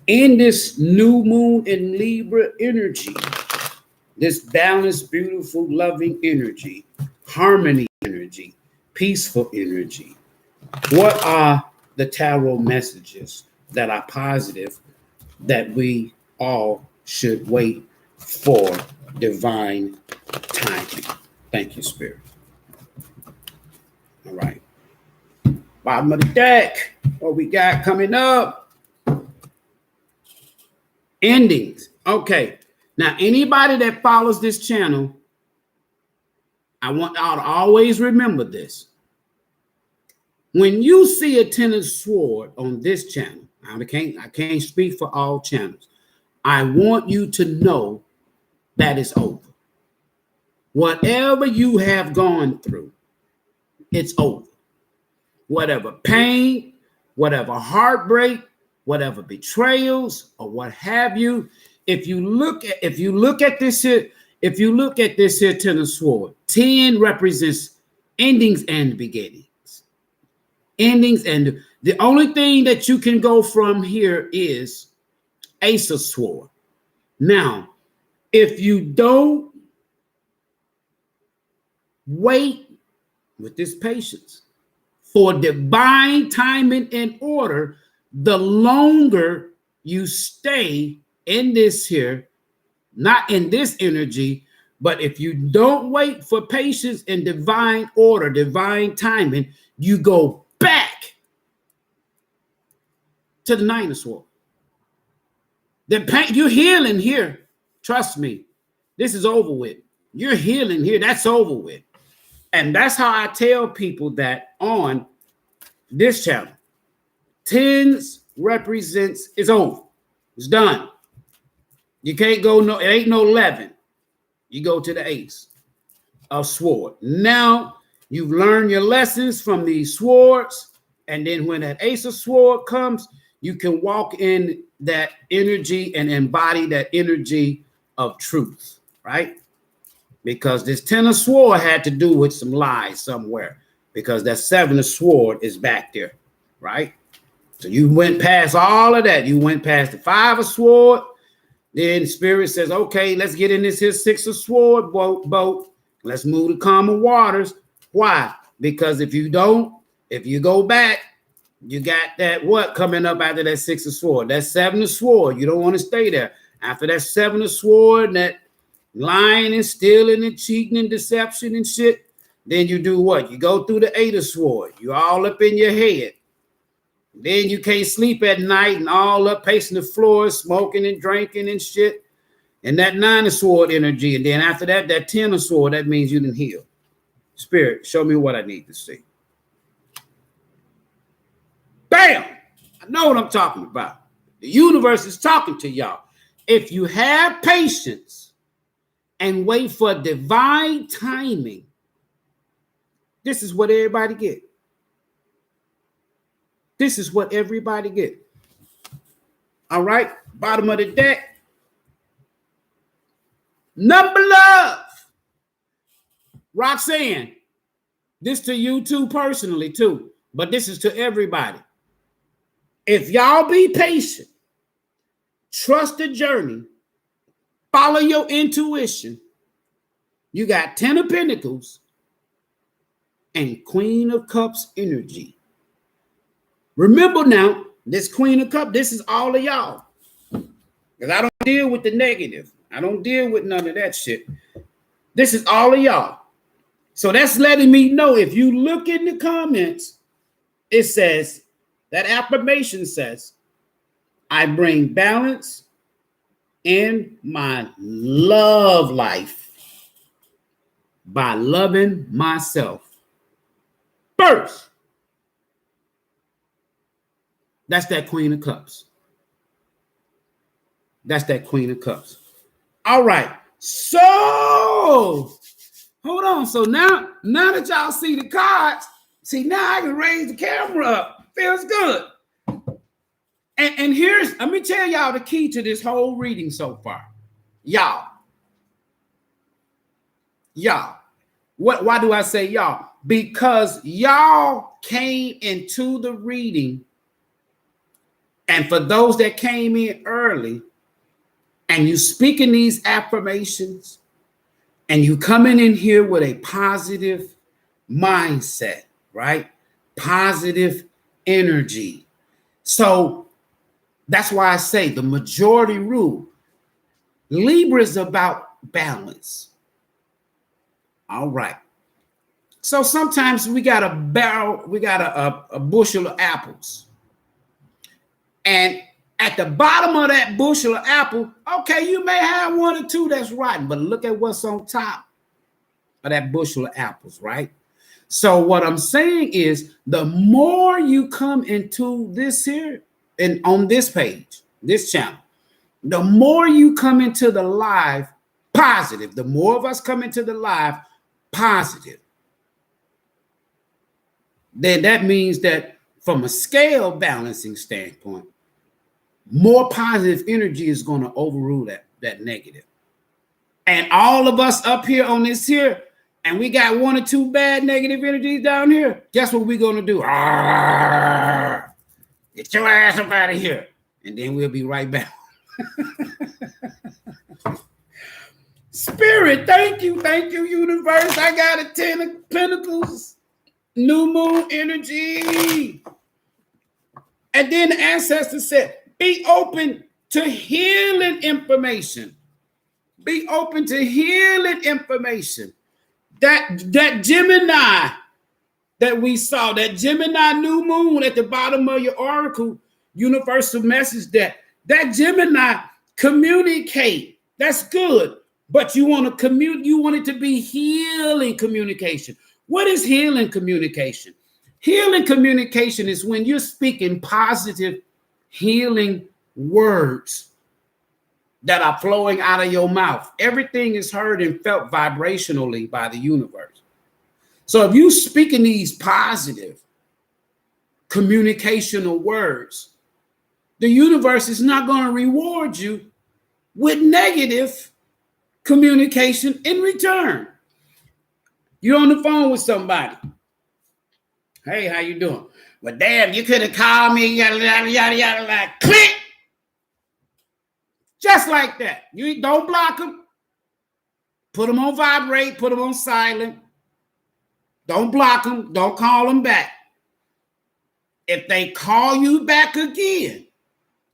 In this new moon in Libra energy, this balanced, beautiful, loving energy, harmony energy, peaceful energy, what are the tarot messages that are positive that we all should wait for divine timing? Thank you, Spirit. All right. Bottom of the deck. What we got coming up? Endings. Okay. Now, anybody that follows this channel, I want y'all to always remember this. When you see a Ten of Swords on this channel, I can't speak for all channels. I want you to know that it's over. Whatever you have gone through, it's over. Whatever pain, whatever heartbreak, whatever betrayals, or what have you. If you look at this here Ten of Swords, 10 represents endings and beginnings. Endings, and the only thing that you can go from here is Ace of Swords. Now, if you don't wait with this patience for divine timing and order, the longer you stay in this here, not in this energy, but if you don't wait for patience and divine order, divine timing, you go back to the Nine of Swords. The pain, you're healing here. Trust me, this is over with. You're healing here. That's over with. And that's how I tell people that on this channel. Tens represents it's over. It's done. You can't go it ain't no 11. You go to the Ace of Swords. Now you've learned your lessons from these swords. And then when that Ace of Swords comes, you can walk in that energy and embody that energy of truth, right? Because this 10 of sword had to do with some lies somewhere, because that 7 of sword is back there, right? So you went past all of that. You went past the 5 of sword. Then Spirit says, okay, let's get in this here 6 of sword boat. Let's move to calmer waters. Why? Because if you go back, you got that what coming up after that 6 of sword? That 7 of sword. You don't want to stay there. After that 7 of sword, that lying and stealing and cheating and deception and shit, then you do what? You go through the 8 of sword. You're all up in your head. Then you can't sleep at night and all up pacing the floor, smoking and drinking and shit. And that 9 of sword energy. And then after that, that 10 of sword, that means you didn't heal. Spirit, show me what I need to see. Bam! I know what I'm talking about. The universe is talking to y'all. If you have patience and wait for divine timing, this is what everybody get. This is what everybody get. All right, bottom of the deck. Number love. Roxanne, this to you too personally too, but this is to everybody. If y'all be patient, trust the journey, follow your intuition, you got 10 of Pentacles and Queen of Cups energy. Remember now, this Queen of Cups, this is all of y'all. Because I don't deal with the negative. I don't deal with none of that shit. This is all of y'all. So that's letting me know, if you look in the comments, it says, that affirmation says, I bring balance in my love life by loving myself first. That's that Queen of Cups. That's that Queen of Cups. All right. So, hold on. So now that y'all see the cards, see, now I can raise the camera up. Feels good. And here's, let me tell y'all the key to this whole reading so far. Y'all. Why do I say y'all? Because y'all came into the reading, and for those that came in early, and you speaking these affirmations, and you coming in here with a positive mindset, right? Positive energy. So that's why I say the majority rule. Libra is about balance. All right. So sometimes we got a bushel of apples. And at the bottom of that bushel of apple, okay, you may have 1 or 2 that's rotten, but look at what's on top of that bushel of apples, right? So what I'm saying is, the more you come into this here and on this page, this channel, the more you come into the live positive, the more of us come into the live positive, then that means that from a scale balancing standpoint, more positive energy is going to overrule that negative. And all of us up here on this here, and we got 1 or 2 bad negative energies down here, guess what we're going to do? Get your ass up out of here. And then we'll be right back. Spirit, thank you, universe. I got a 10 of Pentacles, new moon energy. And then the ancestor said, be open to healing information. Be open to healing information. That Gemini that we saw, that Gemini new moon at the bottom of your oracle, universal message, that Gemini communicate. That's good. But you want to you want it to be healing communication. What is healing communication? Healing communication is when you're speaking positive, healing words that are flowing out of your mouth. Everything is heard and felt vibrationally by the universe. So if you speaking these positive communicational words, the universe is not going to reward you with negative communication in return. You're on the phone with somebody. Hey, how you doing? Well, damn, you could have called me, yada, yada, yada, yada, like, click. Just like that. You don't block them. Put them on vibrate, put them on silent. Don't block them. Don't call them back. If they call you back again,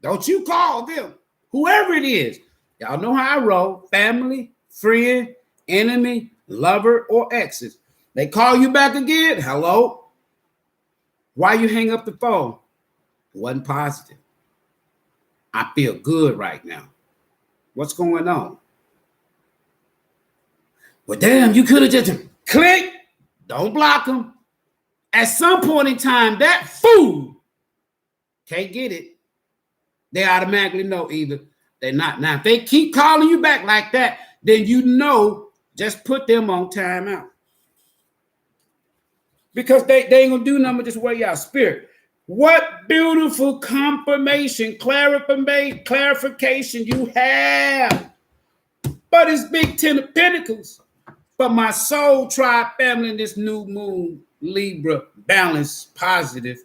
don't you call them. Whoever it is. Y'all know how I roll. Family, friend, enemy, lover, or exes. They call you back again. Hello? Why you hang up the phone? It wasn't positive. I feel good right now. What's going on? Well, damn, you could have just click. Don't block them. At some point in time, that fool can't get it. They automatically know either they're not. Now, if they keep calling you back like that, then you know, just put them on timeout. Because they ain't gonna do nothing but just wear y'all spirit. What beautiful confirmation, clarification you have. But it's big 10 of Pentacles. But my soul tribe family in this new moon, Libra, balanced, positive,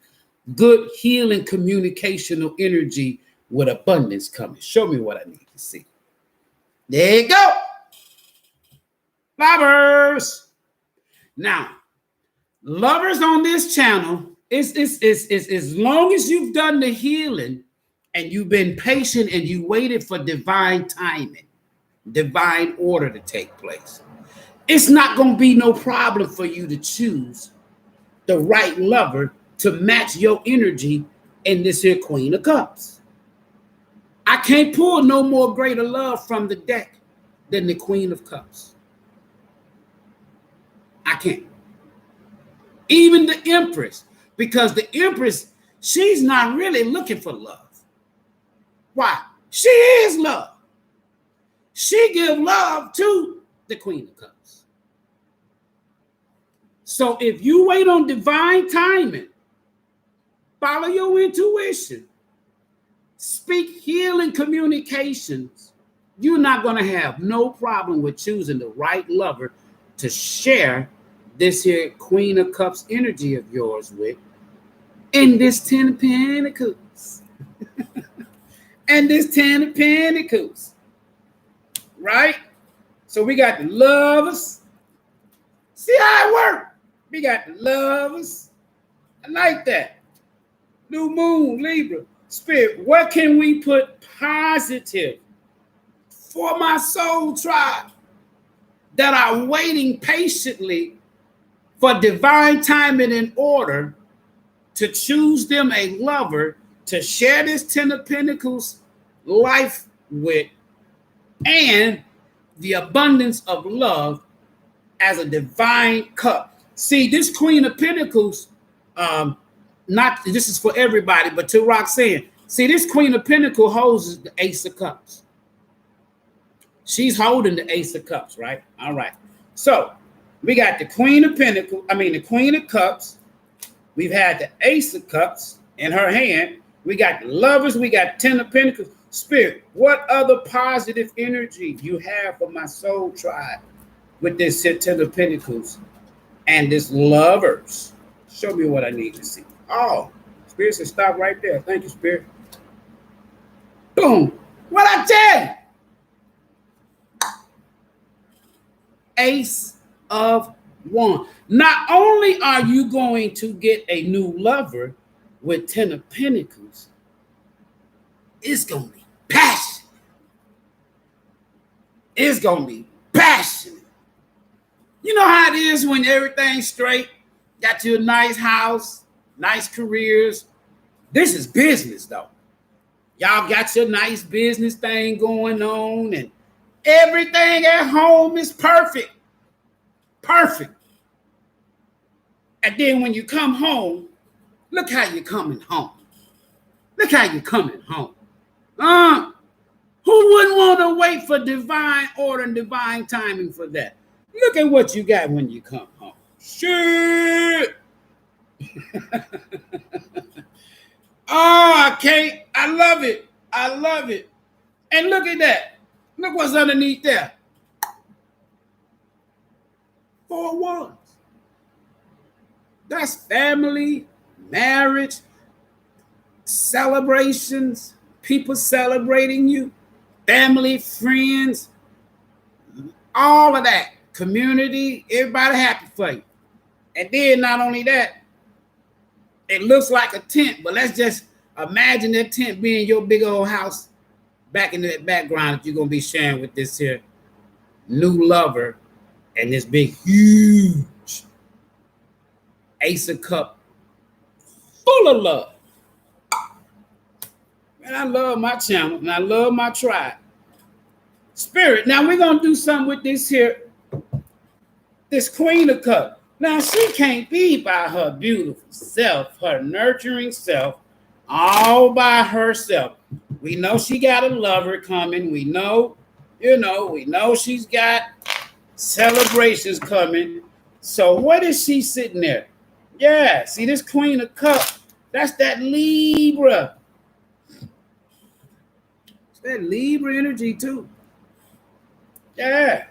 good healing communicational energy with abundance coming. Show me what I need to see. There you go. Lovers. Now, lovers on this channel, is as long as you've done the healing and you've been patient and you waited for divine timing, divine order to take place, it's not going to be no problem for you to choose the right lover to match your energy in this here Queen of Cups. I can't pull no more greater love from the deck than the Queen of Cups. I can't. Even the Empress, because the Empress, she's not really looking for love. Why? She is love. She gives love to the Queen of Cups. So if you wait on divine timing, follow your intuition, speak healing communications, you're not going to have no problem with choosing the right lover to share this here Queen of Cups energy of yours with in this 10 of Pentacles. And this 10 of Pentacles. Right? So we got the lovers. See how it works? We got the lovers. I like that. New moon, Libra. Spirit, what can we put positive for my soul tribe that are waiting patiently for divine timing and order to choose them a lover to share this 10 of Pentacles life with and the abundance of love as a divine cup. See, this Queen of Pentacles, not this is for everybody, but to Roxanne. See, this Queen of Pentacles holds the Ace of Cups. She's holding the Ace of Cups, right? All right. So we got the Queen of Pentacles, the Queen of Cups. We've had the Ace of Cups in her hand. We got the lovers. We got 10 of Pentacles. Spirit, what other positive energy you have for my soul tribe with this 10 of Pentacles and this lovers? Show me what I need to see. Oh, Spirit said stop right there. Thank you, Spirit. Boom. What I tell you? Ace of Wands. Not only are you going to get a new lover with 10 of Pentacles, it's going to be passionate. It's going to be passionate. You know how it is when everything's straight, got you a nice house, nice careers. This is business, though. Y'all got your nice business thing going on, and everything at home is perfect. Perfect. And then when you come home, look how you're coming home. Look how you're coming home. Who wouldn't want to wait for divine order and divine timing for that? Look at what you got when you come home. Shit. Oh, I can't. I love it. I love it. And look at that. Look what's underneath there. 4 wands. That's family, marriage, celebrations, people celebrating you, family, friends, all of that, community, everybody happy for you. And then not only that, it looks like a tent, but let's just imagine that tent being your big old house back in that background that you're going to be sharing with this here new lover and this big, huge Ace of Cup full of love. Man, I love my channel and I love my tribe. Spirit, now we're going to do something with this here, this Queen of Cups. Now, she can't be by her beautiful self, her nurturing self, all by herself. We know she got a lover coming. We know she's got celebrations coming. So what is she sitting there? Yeah, see this Queen of Cups, that's that Libra. It's that Libra energy too. Yeah.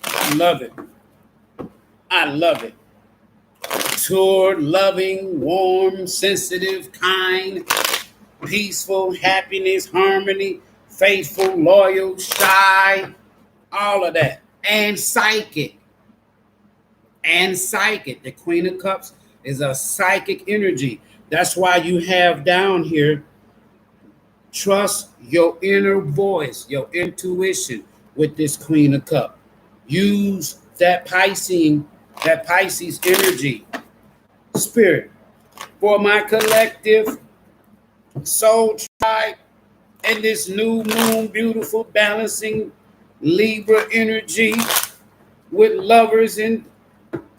I love it. I love it. Pure, loving, warm, sensitive, kind, peaceful, happiness, harmony, faithful, loyal, shy, all of that. And psychic. The Queen of Cups is a psychic energy. That's why you have down here, trust your inner voice, your intuition with this Queen of Cups. Use that Pisces energy, spirit, for my collective soul tribe and this new moon, beautiful, balancing Libra energy with lovers and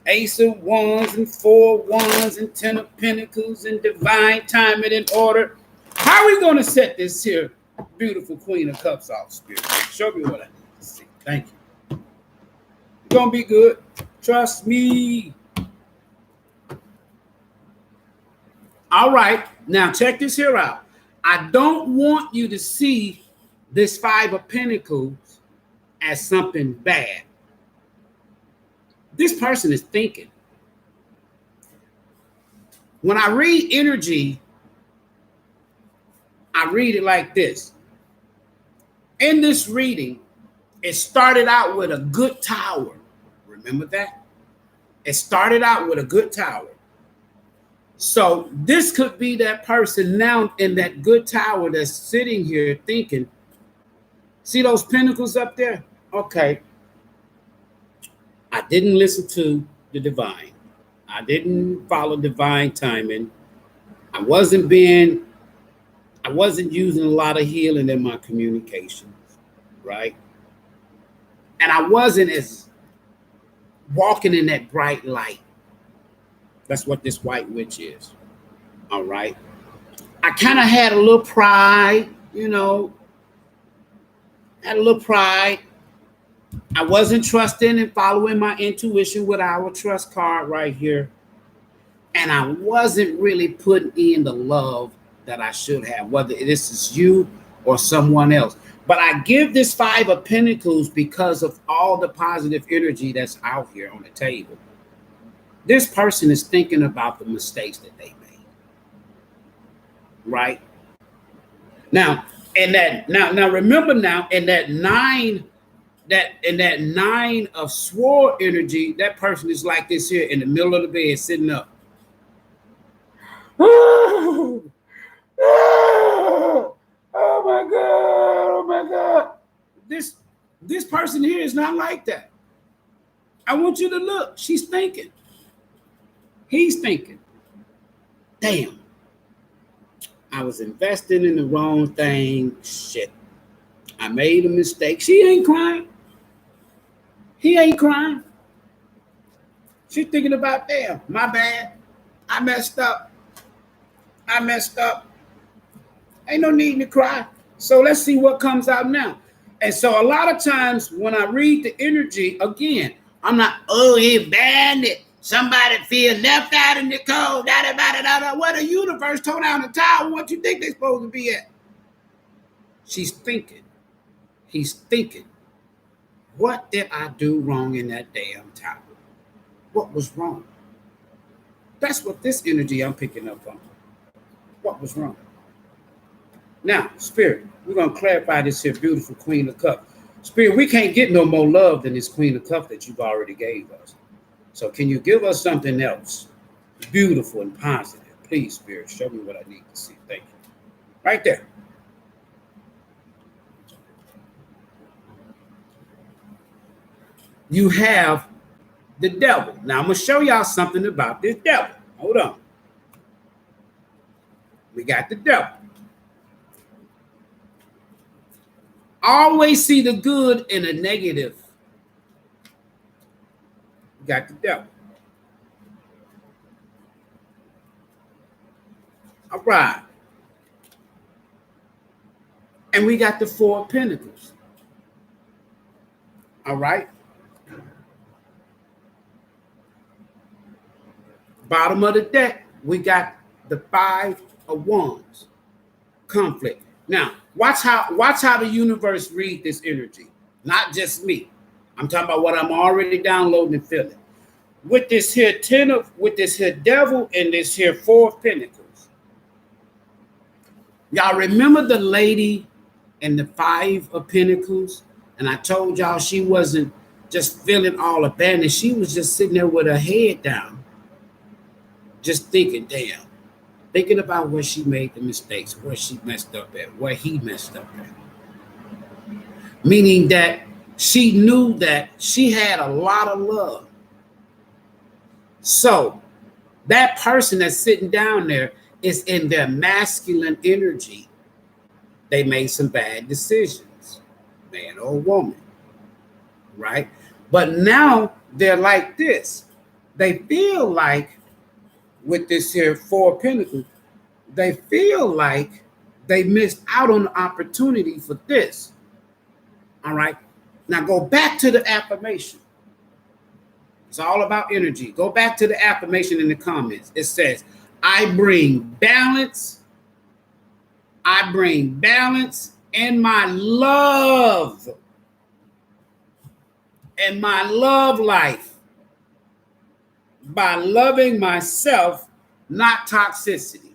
Ace of Wands and 4 Wands and 10 of Pentacles and divine timing and order. How are we going to set this here beautiful Queen of Cups off, spirit? Show me what I need to see. Thank you. Gonna be good. Trust me. All right. Now check this here out. I don't want you to see this 5 of Pentacles as something bad. This person is thinking. When I read energy, I read it like this. In this reading, it started out with a good tower. Remember that? It started out with a good tower. So this could be that person now in that good tower that's sitting here thinking, see those pentacles up there? Okay. I didn't listen to the divine. I didn't follow divine timing. I wasn't using a lot of healing in my communications, right? And I wasn't as walking in that bright light. That's what this white witch is. All right. I kind of had a little pride, had a little pride. I wasn't trusting and following my intuition with our trust card right here. And I wasn't really putting in the love that I should have, whether this is you or someone else. But I give this 5 of Pentacles because of all the positive energy that's out here on the table. This person is thinking about the mistakes that they made. Right? Now, remember now, in that 9 of sword energy, that person is like this here in the middle of the bed, sitting up. Oh my God, oh my God. This person here is not like that. I want you to look. She's thinking. He's thinking. Damn. I was investing in the wrong thing. Shit. I made a mistake. She ain't crying. He ain't crying. She's thinking about, damn, my bad. I messed up. Ain't no need to cry. So let's see what comes out now. And so a lot of times when I read the energy, again, I'm not, oh, he bandit. Somebody feel left out in the cold. What the universe tore down the tower. What you think they're supposed to be at? She's thinking. He's thinking. What did I do wrong in that damn tower? What was wrong? That's what this energy I'm picking up on. What was wrong? Now, Spirit, we're going to clarify this here beautiful Queen of Cups. Spirit, we can't get no more love than this Queen of Cups that you've already gave us. So can you give us something else beautiful and positive? Please, Spirit, show me what I need to see. Thank you. Right there. You have the devil. Now, I'm going to show y'all something about this devil. Hold on. We got the devil. Always see the good in a negative. We got the devil. All right. And we got the Four of Pentacles. All right. Bottom of the deck, we got the Five of Wands. Conflict. Now, watch how the universe read this energy. Not just me. I'm talking about what I'm already downloading and feeling. With this here with this here devil and this here Four of Pentacles. Y'all remember the lady in the Five of Pentacles? And I told y'all she wasn't just feeling all abandoned. She was just sitting there with her head down. Just thinking, damn. Thinking about where she made the mistakes, where she messed up at, where he messed up at. Meaning that she knew that she had a lot of love. So that person that's sitting down there is in their masculine energy. They made some bad decisions, man or woman, right? But now they're like this. They feel like, with this here Four of Pentacles, they feel like they missed out on the opportunity for this. All right. Now go back to the affirmation. It's all about energy. Go back to the affirmation in the comments. It says, I bring balance. I bring balance in my love. In my love life. By loving myself, not toxicity,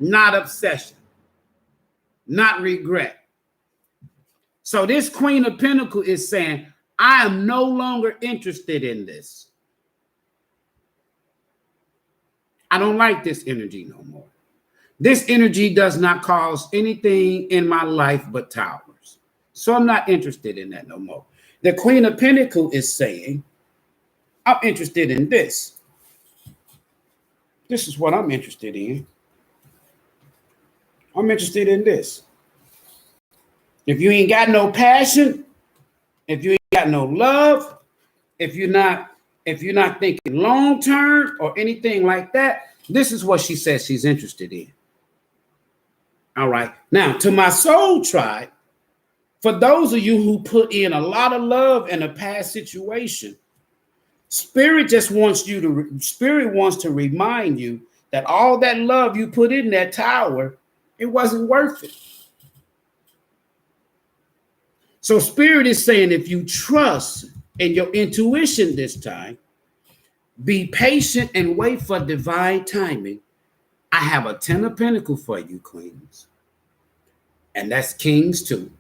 not obsession, not regret. So this Queen of Pentacles is saying, I am no longer interested in this. I don't like this energy no more. This energy does not cause anything in my life but towers. So I'm not interested in that no more. The Queen of Pentacles is saying, I'm interested in this. This is what I'm interested in. I'm interested in this. If you ain't got no passion, if you ain't got no love, if you're not thinking long term or anything like that, this is what she says she's interested in. All right. Now, to my soul tribe, for those of you who put in a lot of love in a past situation, Spirit wants to remind you that all that love you put in that tower, it wasn't worth it. So Spirit is saying, if you trust in your intuition this time, be patient and wait for divine timing. I have a 10 of Pentacles for you, queens. And that's kings too.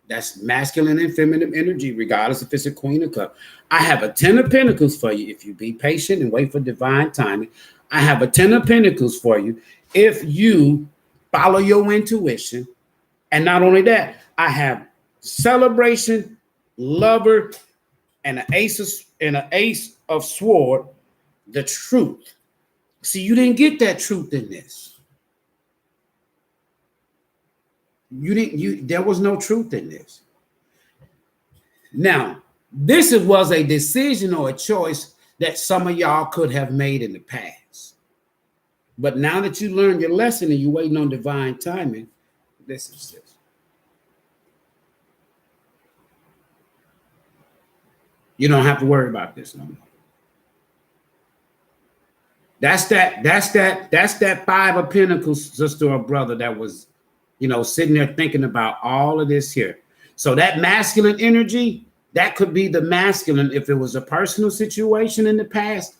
That's masculine and feminine energy, regardless if it's a Queen of Cups. I have a 10 of Pentacles for you if you be patient and wait for divine timing. I have a 10 of Pentacles for you if you follow your intuition. And not only that, I have celebration, lover, and an ace of sword, the truth. See, you didn't get that truth in this. There was no truth in this. Now, this was a decision or a choice that some of y'all could have made in the past. But now that you learned your lesson and you're waiting on divine timing, this is this. You don't have to worry about this no more. That's that Five of Pentacles, sister or brother, that was, sitting there thinking about all of this here. So that masculine energy, that could be the masculine. If it was a personal situation in the past,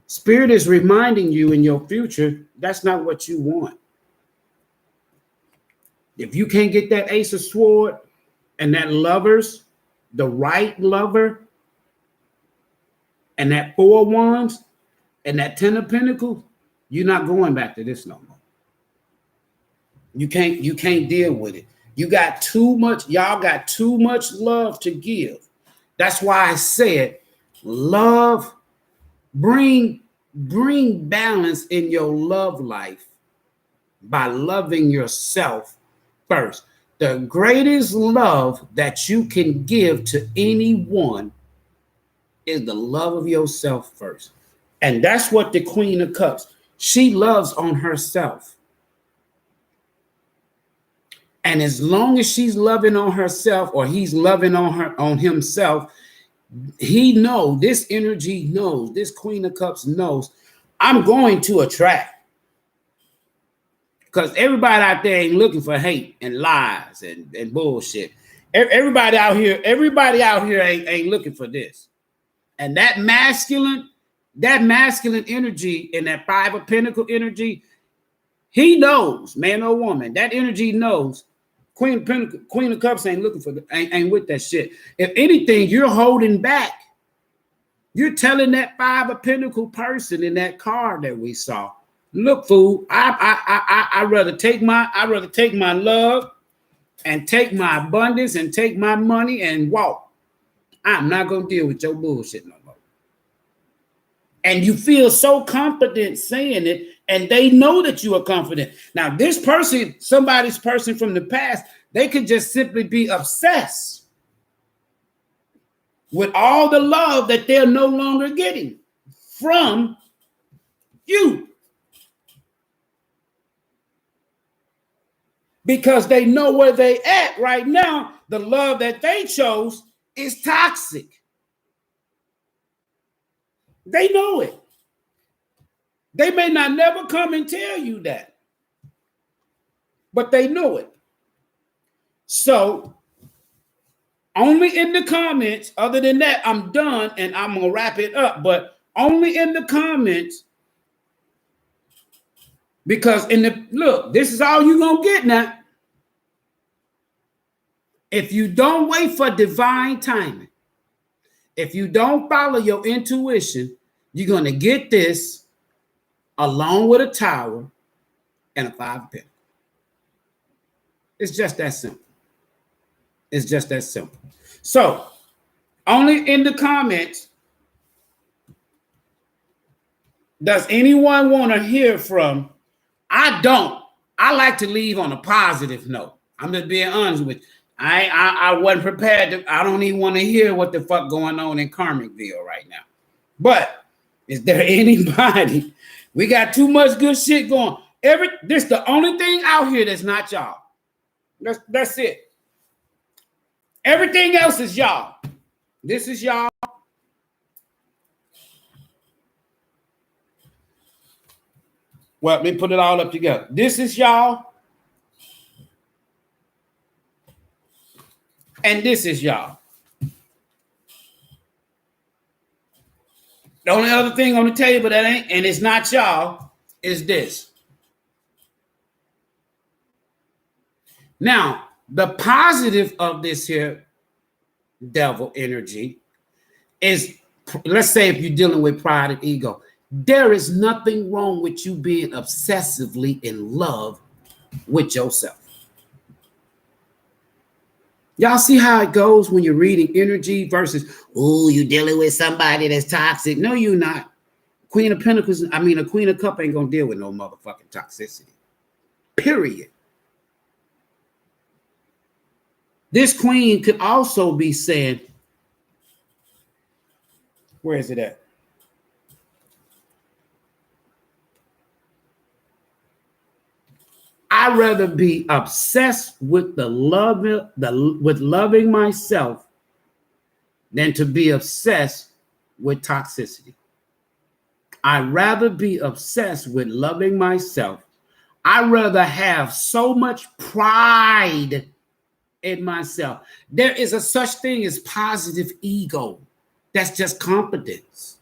Spirit is reminding you in your future, that's not what you want. If you can't get that Ace of Sword and that Lovers, the right lover, and that Four of Wands and that Ten of Pentacles, you're not going back to this no more. You can't deal with it. You got too much, y'all got too much love to give. That's why I said love, bring balance in your love life by loving yourself first. The greatest love that you can give to anyone is the love of yourself first. And that's what the Queen of Cups, she loves on herself. And as long as she's loving on herself, or he's loving on himself, he knows, this energy knows, this Queen of Cups knows, I'm going to attract. Because everybody out there ain't looking for hate and lies and bullshit. Everybody out here ain't looking for this. And that masculine energy and that Five of Pentacles energy, he knows, man or woman, that energy knows. Queen of Cups ain't looking for ain't with that shit. If anything, you're holding back. You're telling that Five of Pentacles person in that card that we saw, look, fool, I'd rather take my love and take my abundance and take my money and walk. I'm not gonna deal with your bullshit no more. And you feel so confident saying it, and they know that you are confident. Now, this person, somebody's person from the past, they could just simply be obsessed with all the love that they're no longer getting from you. Because they know where they at right now. The love that they chose is toxic. They know it. They may not never come and tell you that, but they know it. So only in the comments, other than that, I'm done and I'm going to wrap it up, but only in the comments, because look, this is all you're going to get now. If you don't wait for divine timing, if you don't follow your intuition, you're going to get this along with a Tower and a Five of Pentacles. It's just that simple. It's just that simple. So, only in the comments, does anyone want to hear from? I don't. I like to leave on a positive note. I'm just being honest with you. I wasn't prepared to. I don't even want to hear what the fuck going on in Karmicville right now. But is there anybody? We got too much good shit going. This the only thing out here that's not y'all. That's it. Everything else is y'all. This is y'all. Well, let me put it all up together. This is y'all. And this is y'all. The only other thing on the table that ain't, and it's not y'all, is this. Now, the positive of this here devil energy is, let's say if you're dealing with pride and ego, there is nothing wrong with you being obsessively in love with yourself. Y'all see how it goes when you're reading energy versus, oh, you're dealing with somebody that's toxic. No, you're not. Queen of Pentacles, a Queen of Cups ain't going to deal with no motherfucking toxicity. Period. This queen could also be saying, where is it at? I'd rather be obsessed with with loving myself than to be obsessed with toxicity. I'd rather be obsessed with loving myself. I'd rather have so much pride in myself. There is a such thing as positive ego. That's just confidence.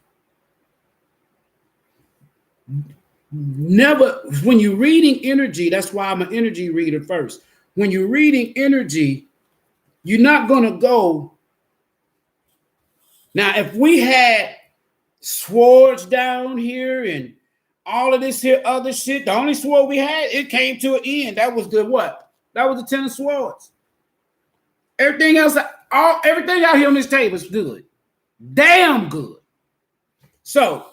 Never, when you're reading energy, that's why I'm an energy reader first. When you're reading energy, you're not going to go. Now, if we had swords down here and all of this here other shit, the only sword we had, it came to an end. That was the what? That was the 10 of swords. Everything else, everything out here on this table is good. Damn good. So,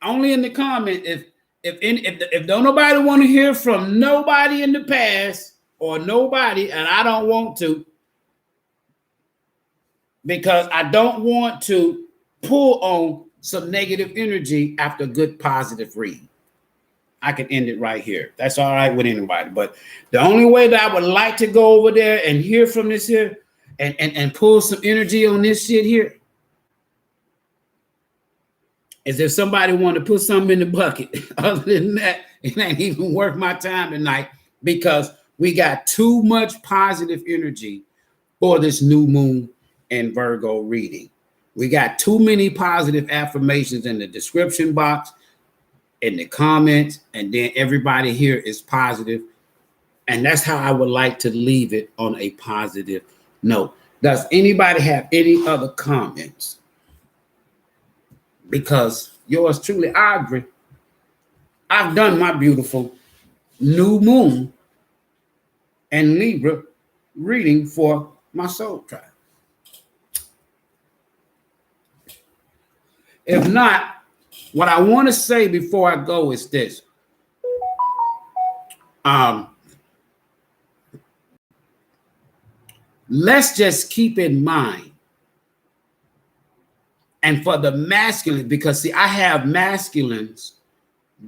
only in the comment, if don't nobody want to hear from nobody in the past or nobody, and I don't want to, because I don't want to pull on some negative energy after a good positive read. I can end it right here. That's all right with anybody. But the only way that I would like to go over there and hear from this here and pull some energy on this shit here is if somebody want to put something in the bucket. Other than that, it ain't even worth my time tonight, because we got too much positive energy for this new moon and Virgo reading. We got too many positive affirmations in the description box, in the comments, and then everybody here is positive. And that's how I would like to leave it, on a positive note. Does anybody have any other comments? Because yours truly, Ivory, I've done my beautiful new moon and Libra reading for my soul tribe. If not, what I want to say before I go is this. Let's just keep in mind, and for the masculine, because see, I have masculines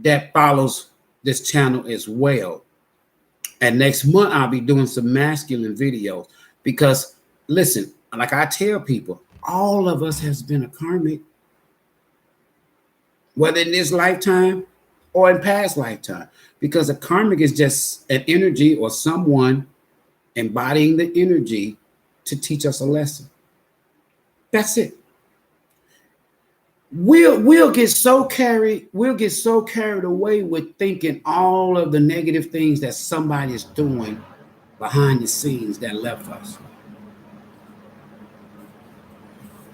that follows this channel as well. And next month, I'll be doing some masculine videos, because listen, like I tell people, all of us has been a karmic, whether in this lifetime or in past lifetime, because a karmic is just an energy or someone embodying the energy to teach us a lesson. That's it. We'll get so carried away with thinking all of the negative things that somebody is doing behind the scenes that left us,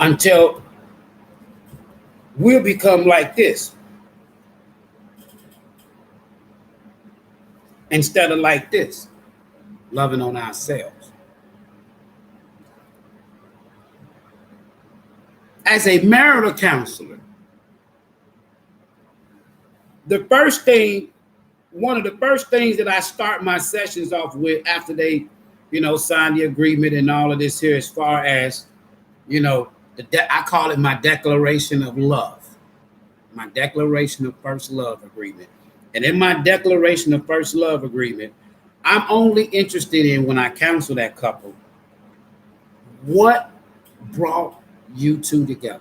until we'll become like this instead of like this, loving on ourselves. As a marital counselor, one of the first things that I start my sessions off with after they, sign the agreement and all of this here, as far as, I call it my declaration of love, my declaration of first love agreement. And in my declaration of first love agreement, I'm only interested in, when I counsel that couple, what brought you two together?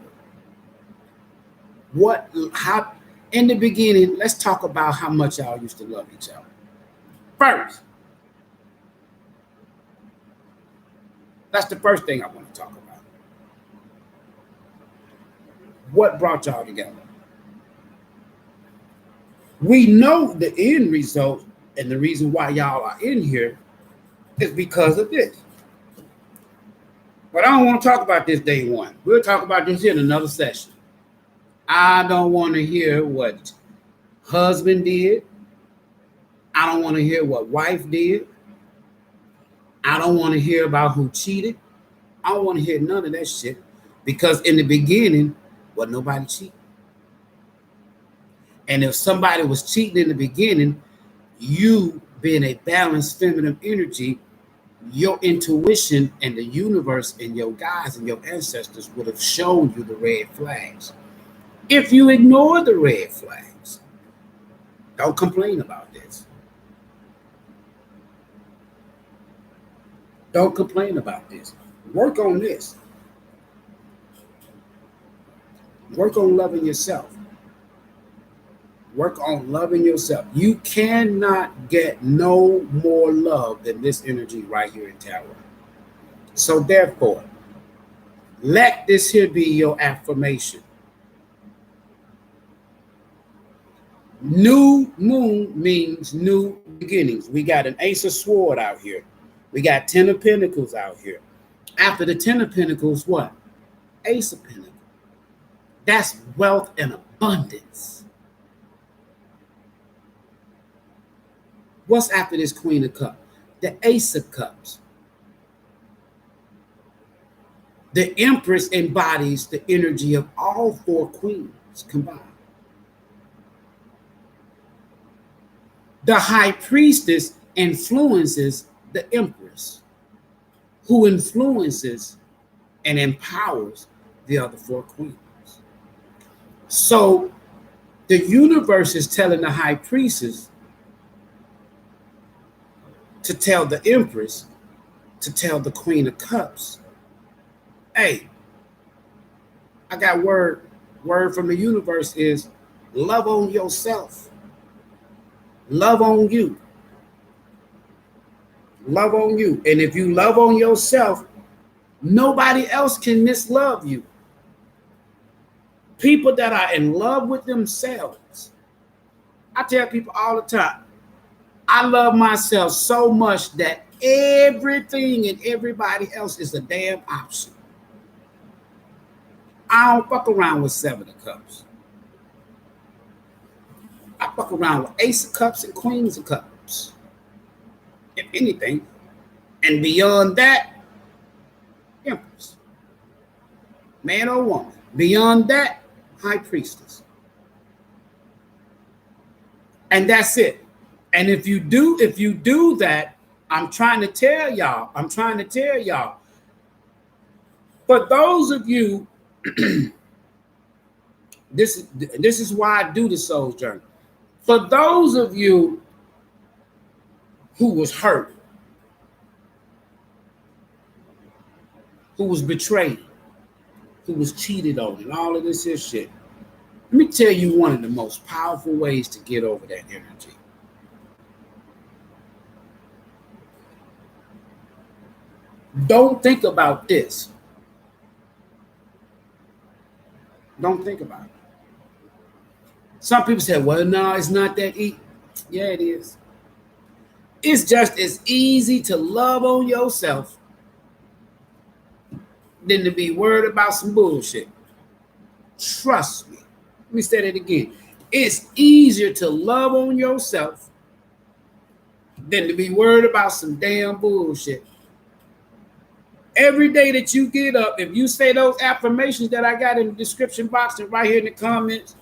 How, in the beginning, let's talk about how much y'all used to love each other. First, that's the first thing I want to talk about. What brought y'all together? We know the end result, and the reason why y'all are in here is because of this. But I don't want to talk about this day one. We'll talk about this in another session. I don't want to hear what husband did. I don't want to hear what wife did. I don't want to hear about who cheated. I don't want to hear none of that shit, because in the beginning, wasn't nobody cheating. And if somebody was cheating in the beginning, you being a balanced feminine energy, your intuition and the universe and your guides and your ancestors would have shown you the red flags. If you ignore the red flags, don't complain about this. Don't complain about this. Work on this. Work on loving yourself. Work on loving yourself. You cannot get no more love than this energy right here in Tarot. So therefore, let this here be your affirmation. New moon means new beginnings. We got an ace of sword out here. We got 10 of pentacles out here. After the 10 of pentacles, what? Ace of pentacles. That's wealth and abundance. What's after this queen of cups? The ace of cups. The empress embodies the energy of all four queens combined. The high priestess influences the empress, who influences and empowers the other four queens. So the universe is telling the high priestess to tell the empress to tell the queen of cups, hey, I got word from the universe is love on yourself. Love on you. Love on you. And if you love on yourself, nobody else can mislove you. People that are in love with themselves. I tell people all the time, I love myself so much that everything and everybody else is a damn option. I don't fuck around with 7 of cups. I fuck around with ace of cups and queens of cups. If anything. And beyond that, empress. Man or woman. Beyond that, high priestess. And that's it. And if you do that, I'm trying to tell y'all, for those of you, this is why I do the soul journey. For those of you who was hurt, who was betrayed, who was cheated on, and all of this here shit, let me tell you one of the most powerful ways to get over that energy. Don't think about this. Don't think about it. Some people say, well, no, it's not that easy. Yeah, it is. It's just as easy to love on yourself than to be worried about some bullshit. Trust me. Let me say that again. It's easier to love on yourself than to be worried about some damn bullshit. Every day that you get up, if you say those affirmations that I got in the description box and right here in the comments,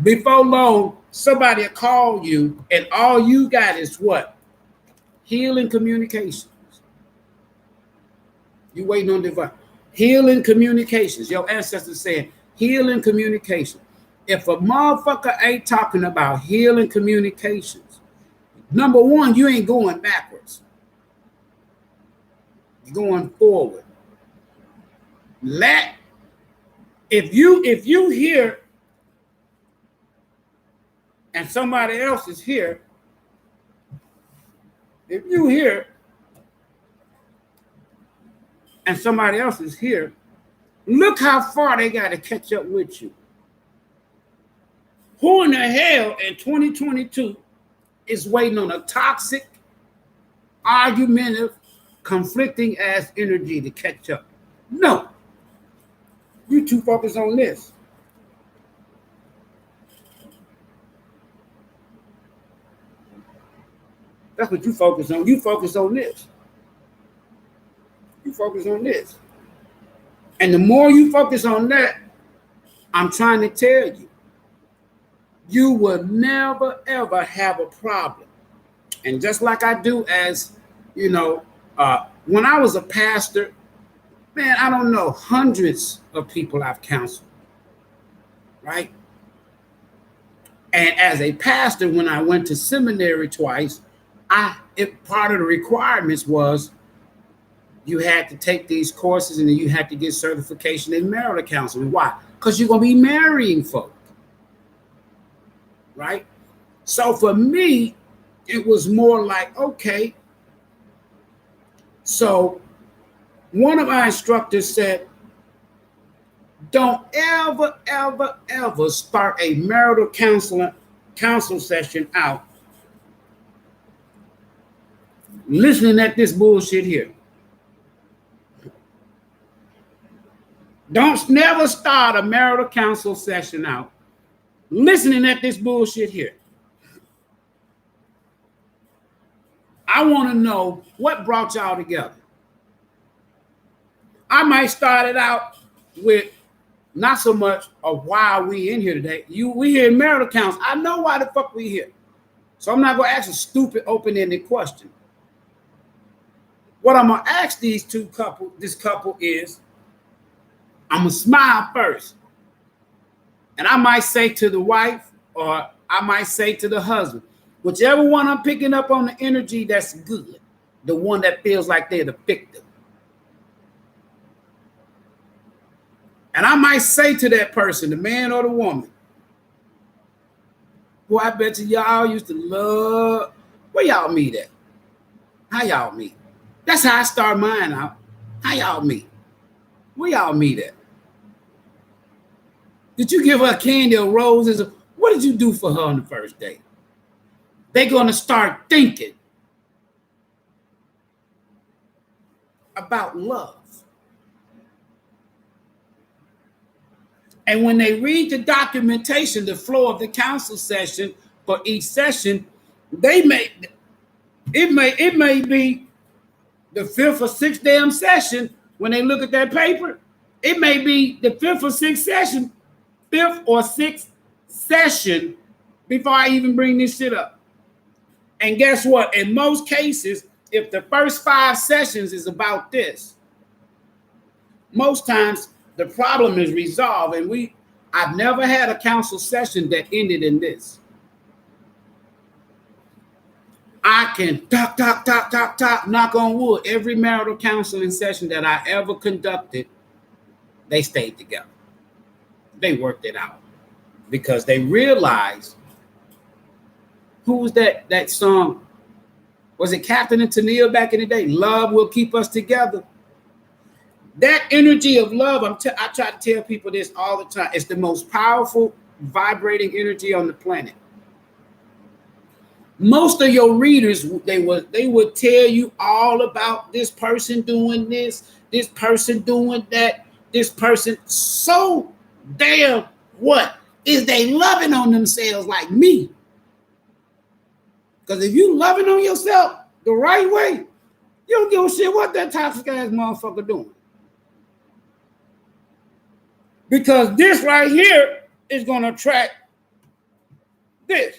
before long, somebody will call you and all you got is what? Healing communications. You waiting on divine. Healing communications. Your ancestors saying healing communication. If a motherfucker ain't talking about healing communications, number one, you ain't going backwards. You're going forward. If you hear and somebody else is here, if you hear and somebody else is here, look how far they got to catch up with you. Who in the hell in 2022 is waiting on a toxic, argumentative, conflicting ass energy to catch up? No. You too focused on this. That's what you focus on. You focus on this. You focus on this. And the more you focus on that, I'm trying to tell you, you will never, ever have a problem. And just like I do as, when I was a pastor, man, I don't know, hundreds of people I've counseled, right? And as a pastor, when I went to seminary twice, part of the requirements was you had to take these courses and then you had to get certification in marital counseling. Why? Because you're going to be marrying folk, right? So for me, it was more like, okay, so One of my instructors said, don't ever start a marital counsel session out listening at this bullshit here. Don't never start a marital counsel session out listening at this bullshit here. I want to know what brought y'all together. I might start it out with not so much of why we in here today. We here in marital counsel. I know why the fuck we here. So I'm not going to ask a stupid open-ended question. What I'm going to ask this couple is, I'm going to smile first. And I might say to the wife, or I might say to the husband, whichever one I'm picking up on the energy that's good, the one that feels like they're the victim. And I might say to that person, the man or the woman, boy, I bet you y'all used to love, where y'all meet at? How y'all meet? That's how I start mine out. How y'all meet? Where y'all meet at? Did you give her candy or roses? What did you do for her on the first date? They're going to start thinking about love. And when they read the documentation, the flow of the counsel session for each session, it may be the fifth or sixth damn session. When they look at that paper, it may be the fifth or sixth session before I even bring this shit up. And guess what? In most cases, if the first 5 sessions is about this, most times the problem is resolved. And I've never had a counsel session that ended in this. I can talk, knock on wood. Every marital counseling session that I ever conducted, they stayed together. They worked it out because they realized, who was that song? Was it Captain and Tennille back in the day? Love will keep us together. That energy of love, I try to tell people this all the time. It's the most powerful vibrating energy on the planet. Most of your readers, they would tell you all about this person doing this person doing that, this person. So damn what? Is they loving on themselves like me? Because if you loving on yourself the right way, you don't give a shit what that toxic ass motherfucker doing. Because this right here is going to attract this.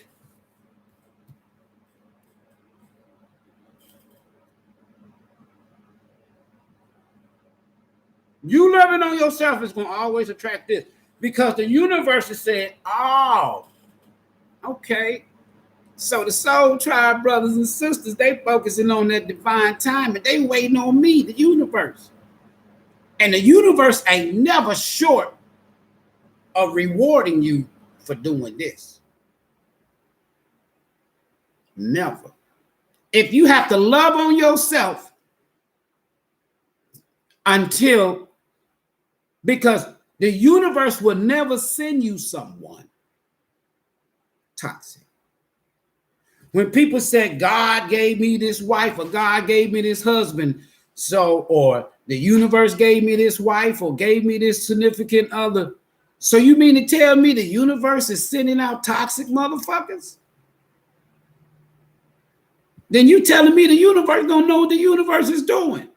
You loving on yourself is going to always attract this. Because the universe has said, oh, okay. So the soul tribe brothers and sisters, they focusing on that divine time and they waiting on me, the universe. And the universe ain't never short of rewarding you for doing this. Never. If you have to love on yourself because the universe will never send you someone toxic. When people said God gave me this wife or God gave me this husband, or the universe gave me this wife or gave me this significant other. So you mean to tell me the universe is sending out toxic motherfuckers? Then you telling me the universe don't know what the universe is doing.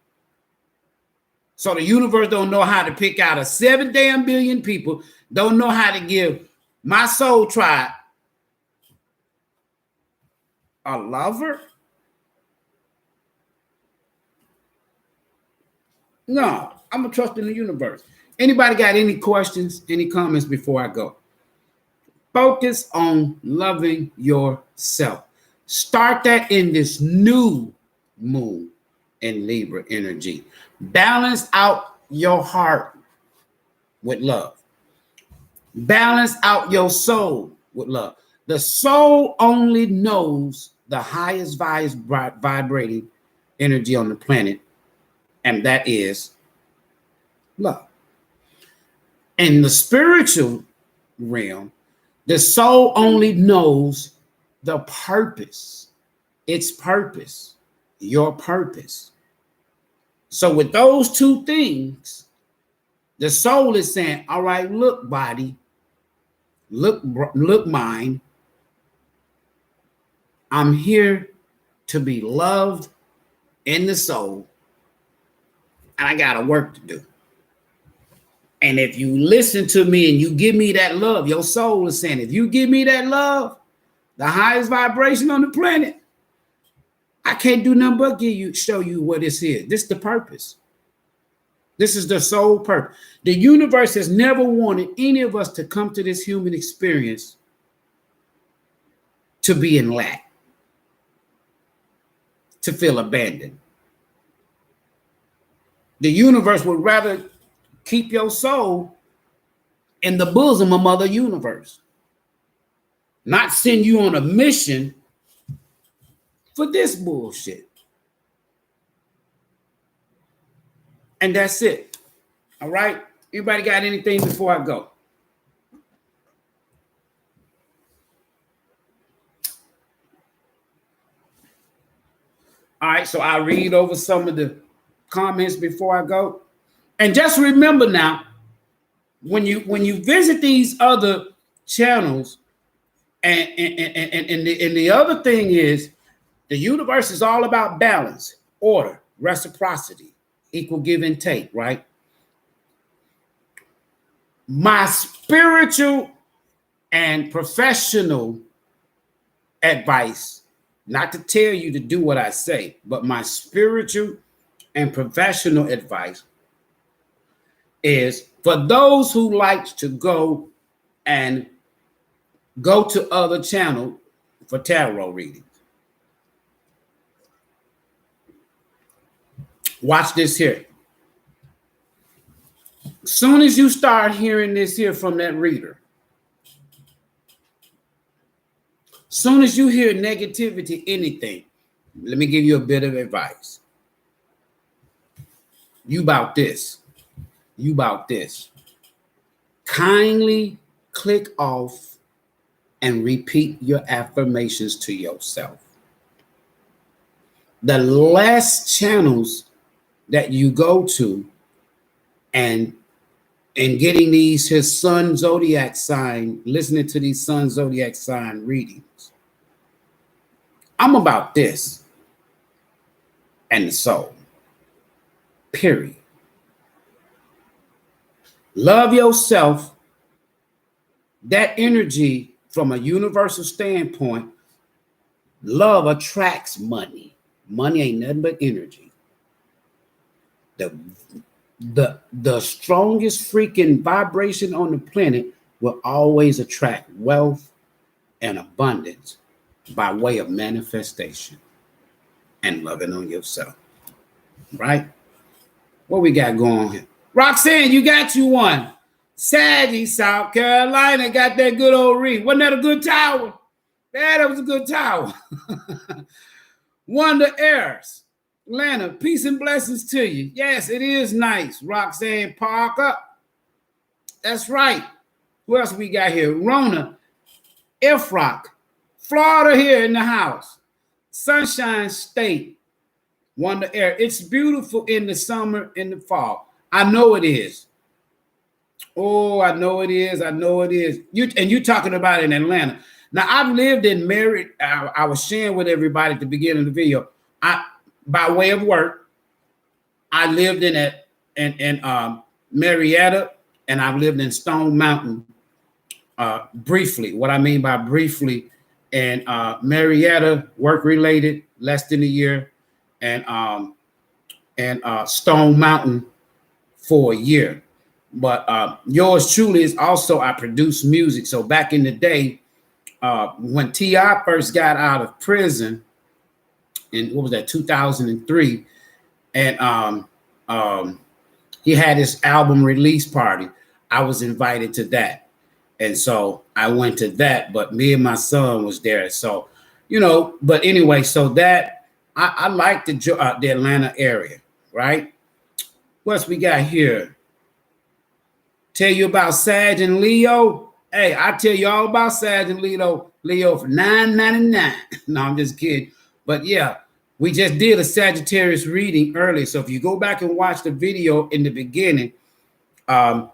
So the universe don't know how to pick out of 7 damn billion people, don't know how to give my soul tribe a lover? No, I'm going to trust in the universe. Anybody got any questions, any comments before I go? Focus on loving yourself. Start that in this new moon in Libra energy. Balance out your heart with love. Balance out your soul with love. The soul only knows the highest vibrating energy on the planet, and that is love. In the spiritual realm, the soul only knows the purpose, its purpose, your purpose. So with those two things, the soul is saying, all right, look, body, look, mind, I'm here to be loved in the soul, and I got a work to do. And if you listen to me and you give me that love, your soul is saying, if you give me that love, the highest vibration on the planet, I can't do nothing but show you what this is. This is the purpose. This is the sole purpose. The universe has never wanted any of us to come to this human experience to be in lack, to feel abandoned. The universe would rather keep your soul in the bosom of Mother Universe, not send you on a mission for this bullshit. And that's it. All right? Anybody got anything before I go? All right, so I'll read over some of the comments before I go. And just remember now, when you visit these other channels, and the other thing is, the universe is all about balance, order, reciprocity, equal give and take, right? My spiritual and professional advice, not to tell you to do what I say, but my spiritual and professional advice is for those who like to go to other channels for tarot readings. Watch this here. As soon as you start hearing this here from that reader, soon as you hear negativity, anything, let me give you a bit of advice. You about this. You about this. Kindly click off and repeat your affirmations to yourself. The less channels that you go to and getting his sun zodiac sign, listening to these sun zodiac sign readings. I'm about this and the soul. Period. Love yourself. That energy from a universal standpoint, love attracts money. Money ain't nothing but energy. The strongest freaking vibration on the planet will always attract wealth and abundance by way of manifestation and loving on yourself. Right? What we got going on here? Roxanne, you got you one. Saggy, South Carolina, got that good old read. Wasn't that a good tower? Yeah, that was a good tower. Wonder Airs, Atlanta, peace and blessings to you. Yes, it is nice. Roxanne Parker. That's right. Who else we got here? Rona, Ifrock, Florida here in the house. Sunshine State, Wonder Air. It's beautiful in the summer, in the fall. I know it is. Oh, I know it is. I know it is. You talking about in Atlanta. Now, I've lived in I was sharing with everybody at the beginning of the video. By way of work, I lived in Marietta, and I've lived in Stone Mountain briefly. What I mean by briefly, and Marietta, work-related, less than a year, and Stone Mountain for a year. But yours truly is also, I produce music. So back in the day, when T.I. first got out of prison, in what was that, 2003, and he had his album release party, I was invited to that. And so I went to that, but me and my son was there. So, but anyway, so that I like the Atlanta area, right? What's we got here? Tell you about Sag and Leo. Hey, I tell you all about Sag and Leo for $9.99. No, I'm just kidding. But yeah, we just did a Sagittarius reading earlier. So if you go back and watch the video in the beginning, the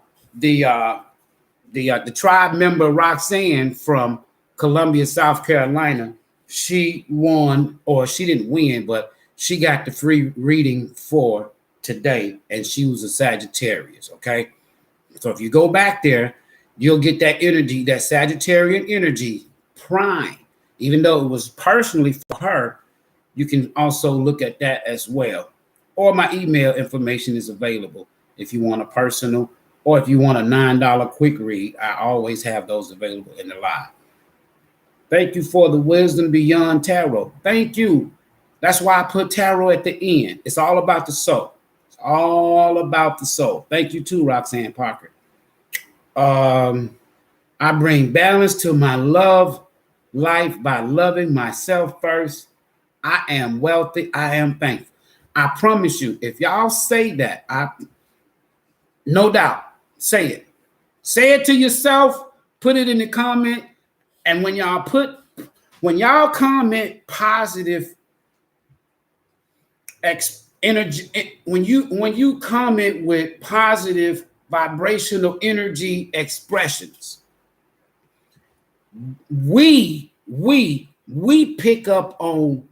tribe member Roxanne from Columbia, South Carolina, she won, or she didn't win, but she got the free reading for today, and she was a Sagittarius. Okay. So if you go back there, you'll get that energy, that Sagittarian energy prime. Even though it was personally for her, you can also look at that as well. Or my email information is available if you want a personal, or if you want a $9 quick read. I always have those available in the live. Thank you for the wisdom beyond tarot. Thank you. That's why I put tarot at the end. It's all about the soul. All about the soul. Thank you too, Roxanne Parker. I bring balance to my love life by loving myself first. I am wealthy. I am thankful. I promise you, if y'all say that, no doubt, say it. Say it to yourself. Put it in the comment. And when y'all comment positive energy, when you comment with positive vibrational energy expressions, we pick up on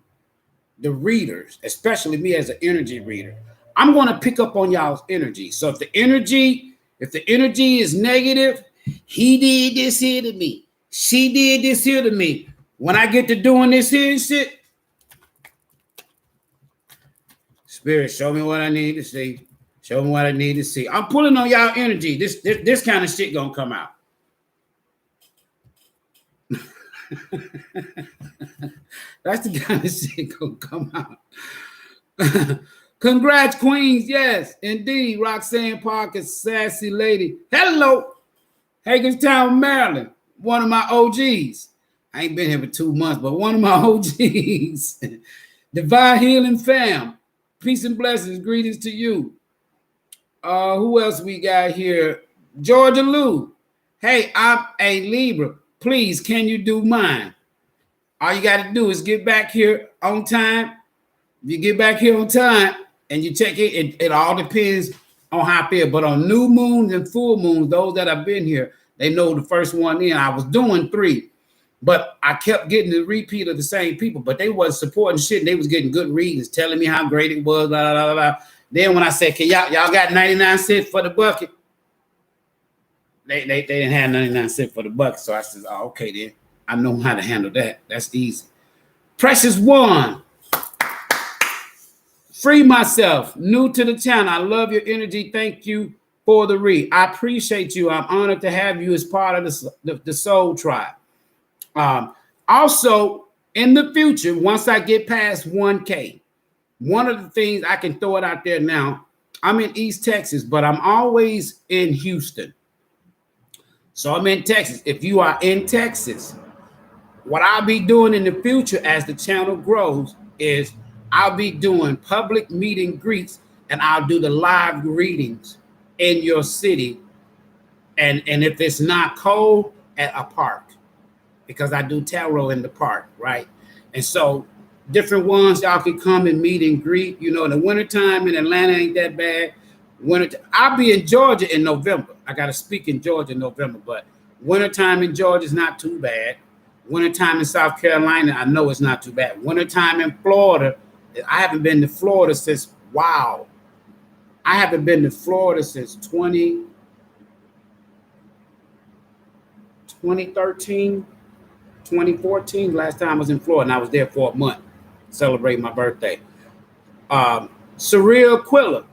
the readers, especially me as an energy reader. I'm going to pick up on y'all's energy. So if the energy is negative, he did this here to me, she did this here to me. When I get to doing this here and shit, Spirit, show me what I need to see. Show me what I need to see. I'm pulling on y'all energy. This kind of shit gonna come out. That's the kind of shit gonna come out. Congrats, Queens. Yes, indeed. Roxanne Parker, sassy lady. Hello. Hagerstown, Maryland. One of my OGs. I ain't been here for 2 months, but one of my OGs. Divine Healing Fam. Peace and blessings. Greetings to you. Who else we got here? Georgia Lou. Hey, I'm a Libra. Please, can you do mine? All you got to do is get back here on time. If you get back here on time and you check it, it all depends on how I feel. But on new moons and full moons, those that have been here, they know the first one in. I was doing 3, but I kept getting the repeat of the same people, but they wasn't supporting shit. And they was getting good readings, telling me how great it was, blah, blah, blah, blah. Then when I said, "Okay, y'all got 99 cents for the bucket?" They didn't have 99 cents for the bucket. So I said, "Oh, okay, then I know how to handle that. That's easy." Precious One. Free myself. New to the channel. I love your energy. Thank you for the read. I appreciate you. I'm honored to have you as part of the Soul Tribe. Also, in the future, once I get past 1K, one of the things, I can throw it out there now, I'm in East Texas, but I'm always in Houston. So I'm in Texas. If you are in Texas, what I'll be doing in the future as the channel grows is I'll be doing public meet and greets, and I'll do the live readings in your city. And if it's not cold, at a park, because I do tarot in the park, right? And so different ones y'all can come and meet and greet. You know, in the wintertime in Atlanta ain't that bad. I'll be in Georgia in November. I got to speak in Georgia in November, but wintertime in Georgia is not too bad. Wintertime in South Carolina, I know it's not too bad. Wintertime in Florida, I haven't been to Florida since, wow. I haven't been to Florida since 2013, 2014. Last time I was in Florida, and I was there for a month, celebrating my birthday. Surreal Quilla.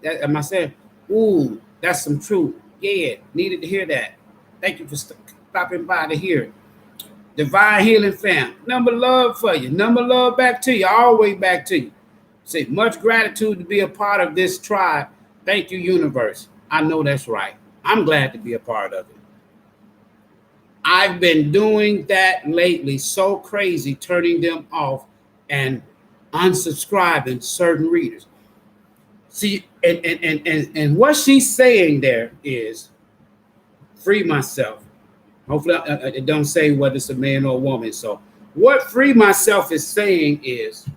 Am I saying? Ooh, that's some truth. Yeah, needed to hear that. Thank you for stopping by to hear it. Divine Healing Fam. Number love for you. Number love back to you. Always back to you. Say much gratitude to be a part of this tribe. Thank you, universe. I know that's right. I'm glad to be a part of it. I've been doing that lately, so crazy, turning them off. And unsubscribing certain readers. See, and what she's saying there is free myself. Hopefully, it don't say whether it's a man or a woman. So, what free myself is saying is,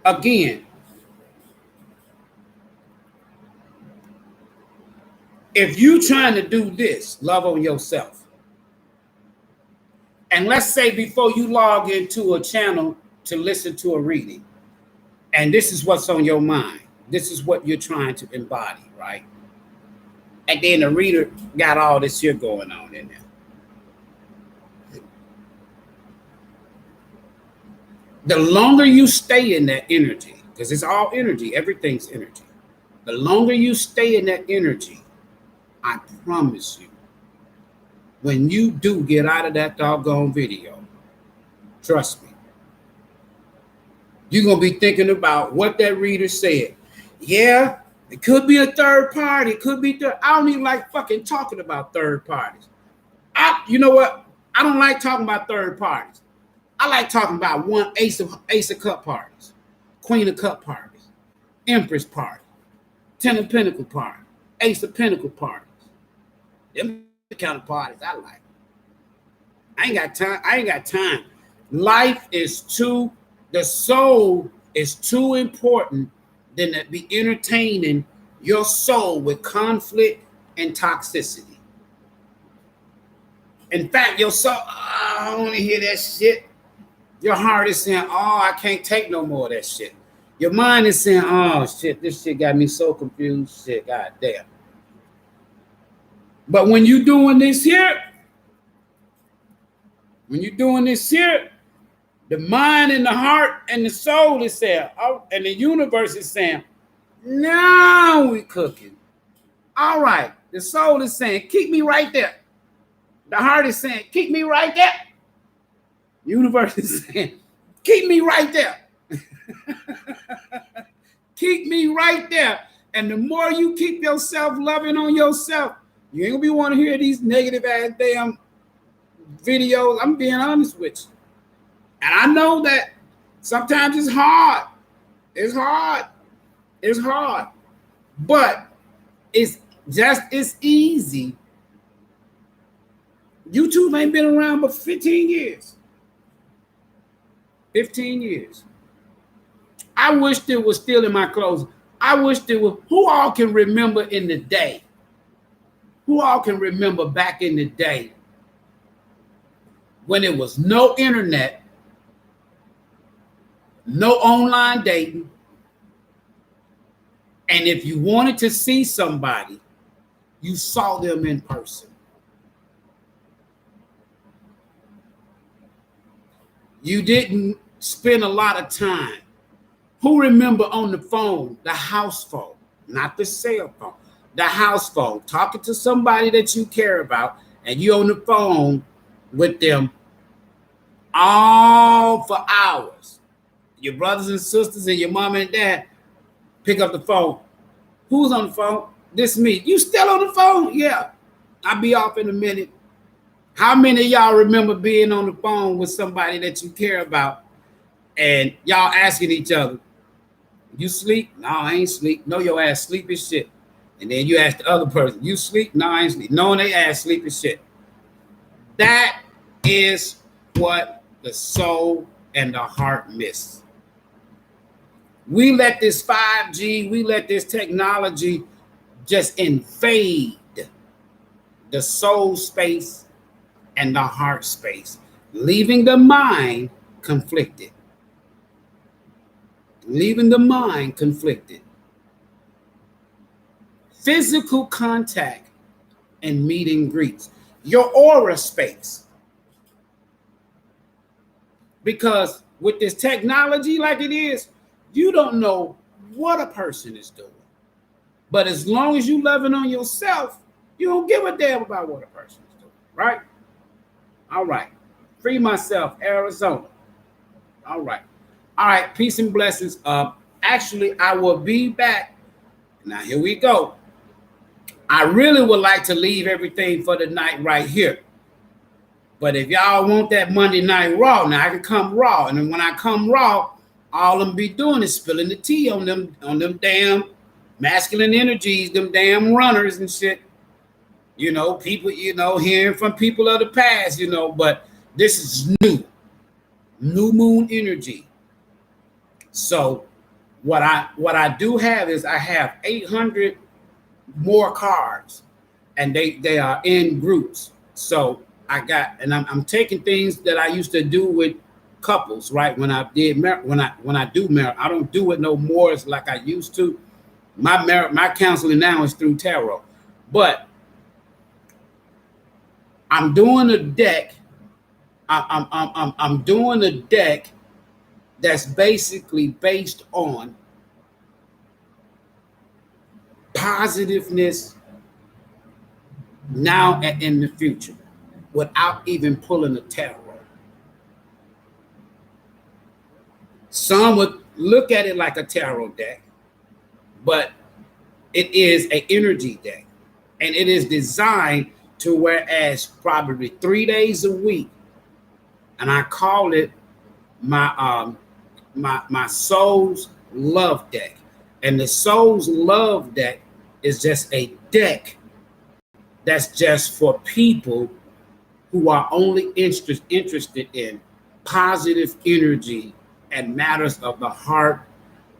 again, if you trying to do this, love on yourself. And let's say before you log into a channel to listen to a reading, and this is what's on your mind. This is what you're trying to embody, right? And then the reader got all this here going on in there. The longer you stay in that energy, because it's all energy, everything's energy. The longer you stay in that energy, I promise you, when you do get out of that doggone video, trust me, you're going to be thinking about what that reader said. Yeah, it could be a third party. It could be I don't even like fucking talking about third parties. You know what? I don't like talking about third parties. I like talking about one ace of cup parties, queen of cup parties, empress party, 10 of pentacle party, ace of pentacle parties. Them the kind of parties I like. I ain't got time. Life is the soul is too important than to be entertaining your soul with conflict and toxicity. In fact, your soul, I don't want to hear that shit. Your heart is saying, oh, I can't take no more of that shit. Your mind is saying, oh, shit, this shit got me so confused. Shit, goddamn. But when you're doing this here, the mind and the heart and the soul is saying, oh, and the universe is saying, now we cooking. All right. The soul is saying, keep me right there. The heart is saying, keep me right there. The universe is saying, keep me right there. Keep me right there. And the more you keep yourself loving on yourself, you ain't gonna be want to hear these negative ass damn videos. I'm being honest with you. And I know that sometimes it's hard. It's hard. But it's easy. YouTube ain't been around but 15 years. 15 years. I wish it was still in my clothes. I wish there was. Who all can remember in the day? Who all can remember back in the day when it was no internet, no online dating, and if you wanted to see somebody, you saw them in person? You didn't spend a lot of time. Who remember on the phone, the house phone, not the cell phone, the house phone, talking to somebody that you care about, and you on the phone with them all for hours? Your brothers and sisters and your mom and dad pick up the phone. Who's on the phone? This me. You still on the phone? Yeah. I'll be off in a minute. How many of y'all remember being on the phone with somebody that you care about and y'all asking each other, you sleep? No, I ain't sleep. No, your ass sleep as shit. And then you ask the other person, you sleep? No, I ain't sleep. Knowing they ass sleep as shit. That is what the soul and the heart miss. We let this 5G, we let this technology just invade the soul space and the heart space, leaving the mind conflicted. Physical contact and meet and greets. Your aura space. Because with this technology like it is, you don't know what a person is doing. But as long as you loving on yourself, you don't give a damn about what a person is doing, right? All right. Free myself, Arizona. All right. Peace and blessings. Actually, I will be back. Now, here we go. I really would like to leave everything for the night right here. But if y'all want that Monday Night Raw, now I can come raw. And then when I come raw, all I'm be doing is spilling the tea on them damn masculine energies, them damn runners and shit. You know, people, hearing from people of the past, but this is new moon energy. So what I do have is I have 800 more cards, and they are in groups. So I'm taking things that I used to do with couples, right? When I do marriage, I don't do it no more as like I used to. My counseling now is through tarot, but I'm doing a deck. I'm doing a deck that's basically based on positiveness now and in the future, without even pulling a tarot. Some would look at it like a tarot deck, but it is an energy deck, and it is designed to whereas probably 3 days a week, and I call it my soul's love deck. And the soul's love deck is just a deck that's just for people who are only interested in positive energy and matters of the heart,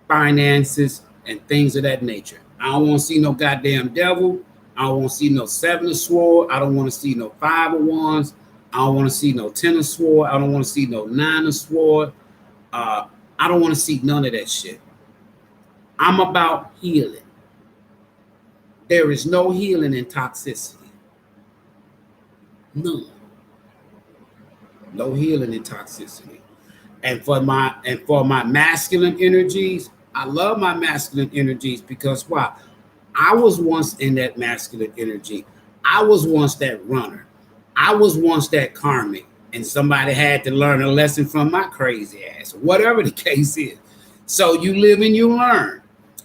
finances, and things of that nature. I don't want to see no goddamn devil. I don't want to see no 7 of sword. I don't want to see no 5 of wands. I don't want to see no 10 of sword. I don't want to see no 9 of sword. I don't want to see none of that shit. I'm about healing. There is no healing in toxicity. None. No healing in toxicity. And for my masculine energies, I love my masculine energies because why? I was once in that masculine energy. I was once that runner. I was once that karmic. And somebody had to learn a lesson from my crazy ass, whatever the case is. So you live and you learn.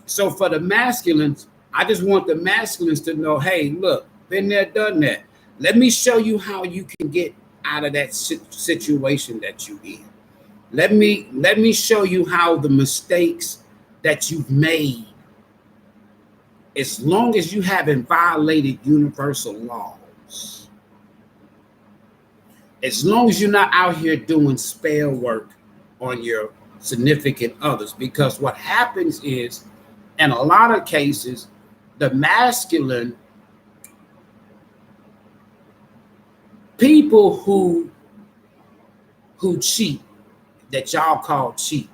So for the masculines, I just want the masculines to know, hey, look, been there, done that. Let me show you how you can get out of that situation that you're in. Let me show you how the mistakes that you've made, as long as you haven't violated universal laws, as long as you're not out here doing spell work on your significant others. Because what happens is, in a lot of cases, the masculine people who cheat, that y'all call cheat,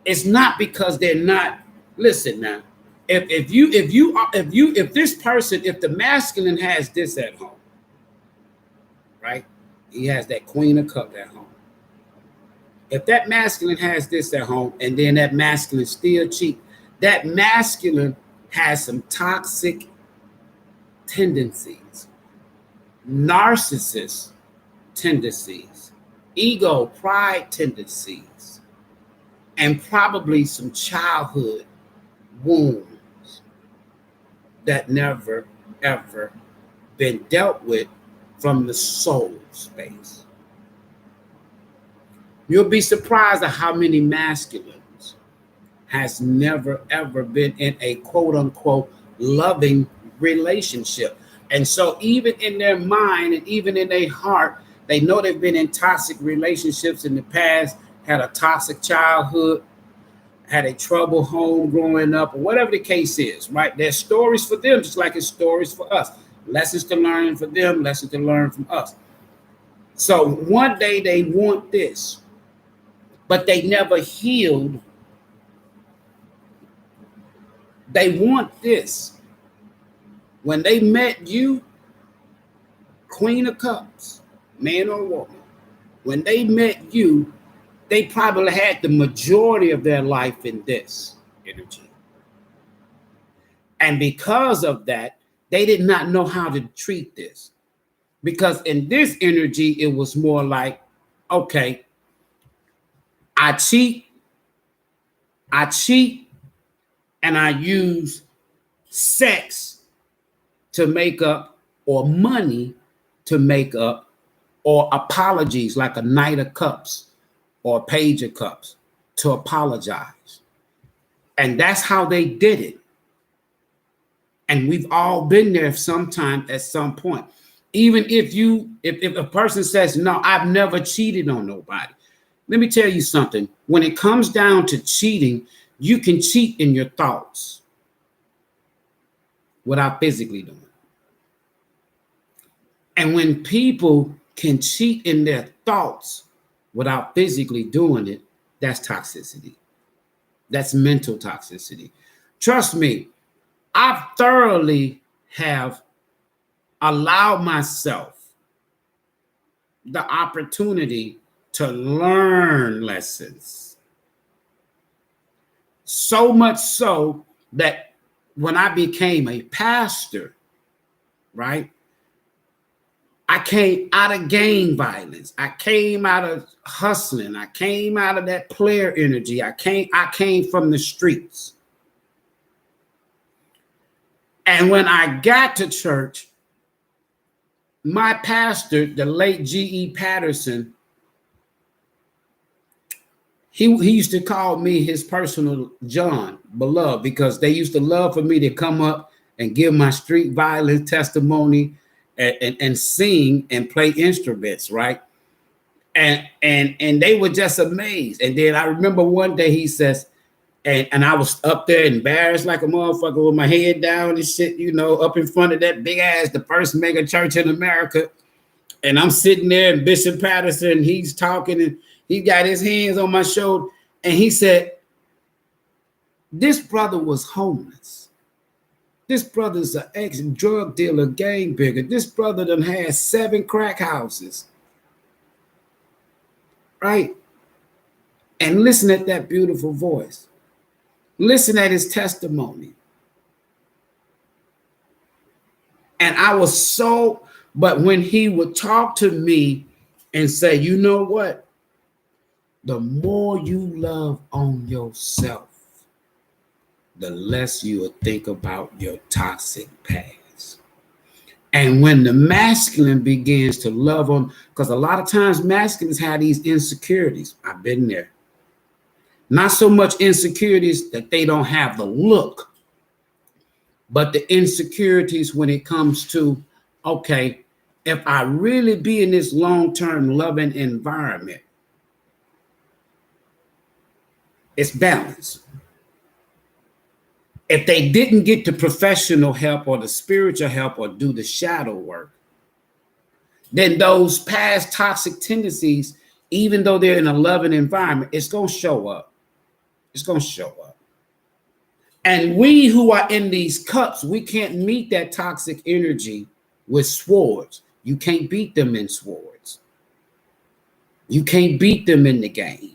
it's not because they're not. Listen now, if this person, if the masculine has this at home, right? He has that Queen of Cups at home. If that masculine has this at home, and then that masculine still cheat, that masculine has some toxic tendencies, narcissist tendencies, ego, pride tendencies, and probably some childhood wounds that never, ever been dealt with from the soul space. You'll be surprised at how many masculines has never, ever been in a quote unquote loving relationship. And so even in their mind and even in their heart, they know they've been in toxic relationships in the past, had a toxic childhood, had a troubled home growing up, or whatever the case is, right? There's stories for them, just like it's stories for us. Lessons to learn for them, lessons to learn from us. So one day they want this, but they never healed. They want this. When they met you, Queen of Cups, man or woman, when they met you, they probably had the majority of their life in this energy. And because of that, they did not know how to treat this. Because in this energy, it was more like, okay, I cheat, and I use sex to make up, or money to make up or apologies like a Knight of Cups or a Page of Cups to apologize. And that's how they did it. And we've all been there sometime at some point. Even if a person says, no, I've never cheated on nobody. Let me tell you something. When it comes down to cheating, you can cheat in your thoughts without physically doing it. And when people can cheat in their thoughts without physically doing it, that's toxicity. That's mental toxicity. Trust me, I thoroughly have allowed myself the opportunity to learn lessons. So much so that when I became a pastor, right, I came out of gang violence. I came out of hustling. I came out of that player energy. I came from the streets. And when I got to church, my pastor, the late G.E. Patterson, he used to call me his personal John, beloved, because they used to love for me to come up and give my street violence testimony and sing and play instruments, right? And they were just amazed. And then I remember one day he says, and I was up there embarrassed like a motherfucker with my head down and shit, you know, up in front of that big ass, the first mega church in America. And I'm sitting there and Bishop Patterson, he's talking and he got his hands on my shoulder. And he said, this brother was homeless. This brother's an ex-drug dealer, gang bigger. This brother done had 7 crack houses. Right? And listen at that beautiful voice. Listen at his testimony. And I was so, but when he would talk to me and say, you know what? The more you love on yourself, the less you will think about your toxic past. And when the masculine begins to love on, because a lot of times masculines have these insecurities. I've been there. Not so much insecurities that they don't have the look, but the insecurities when it comes to, okay, if I really be in this long-term loving environment, it's balance. If they didn't get the professional help or the spiritual help or do the shadow work, then those past toxic tendencies, even though they're in a loving environment, it's going to show up. It's going to show up. And we who are in these cups, we can't meet that toxic energy with swords. You can't beat them in swords. You can't beat them in the game.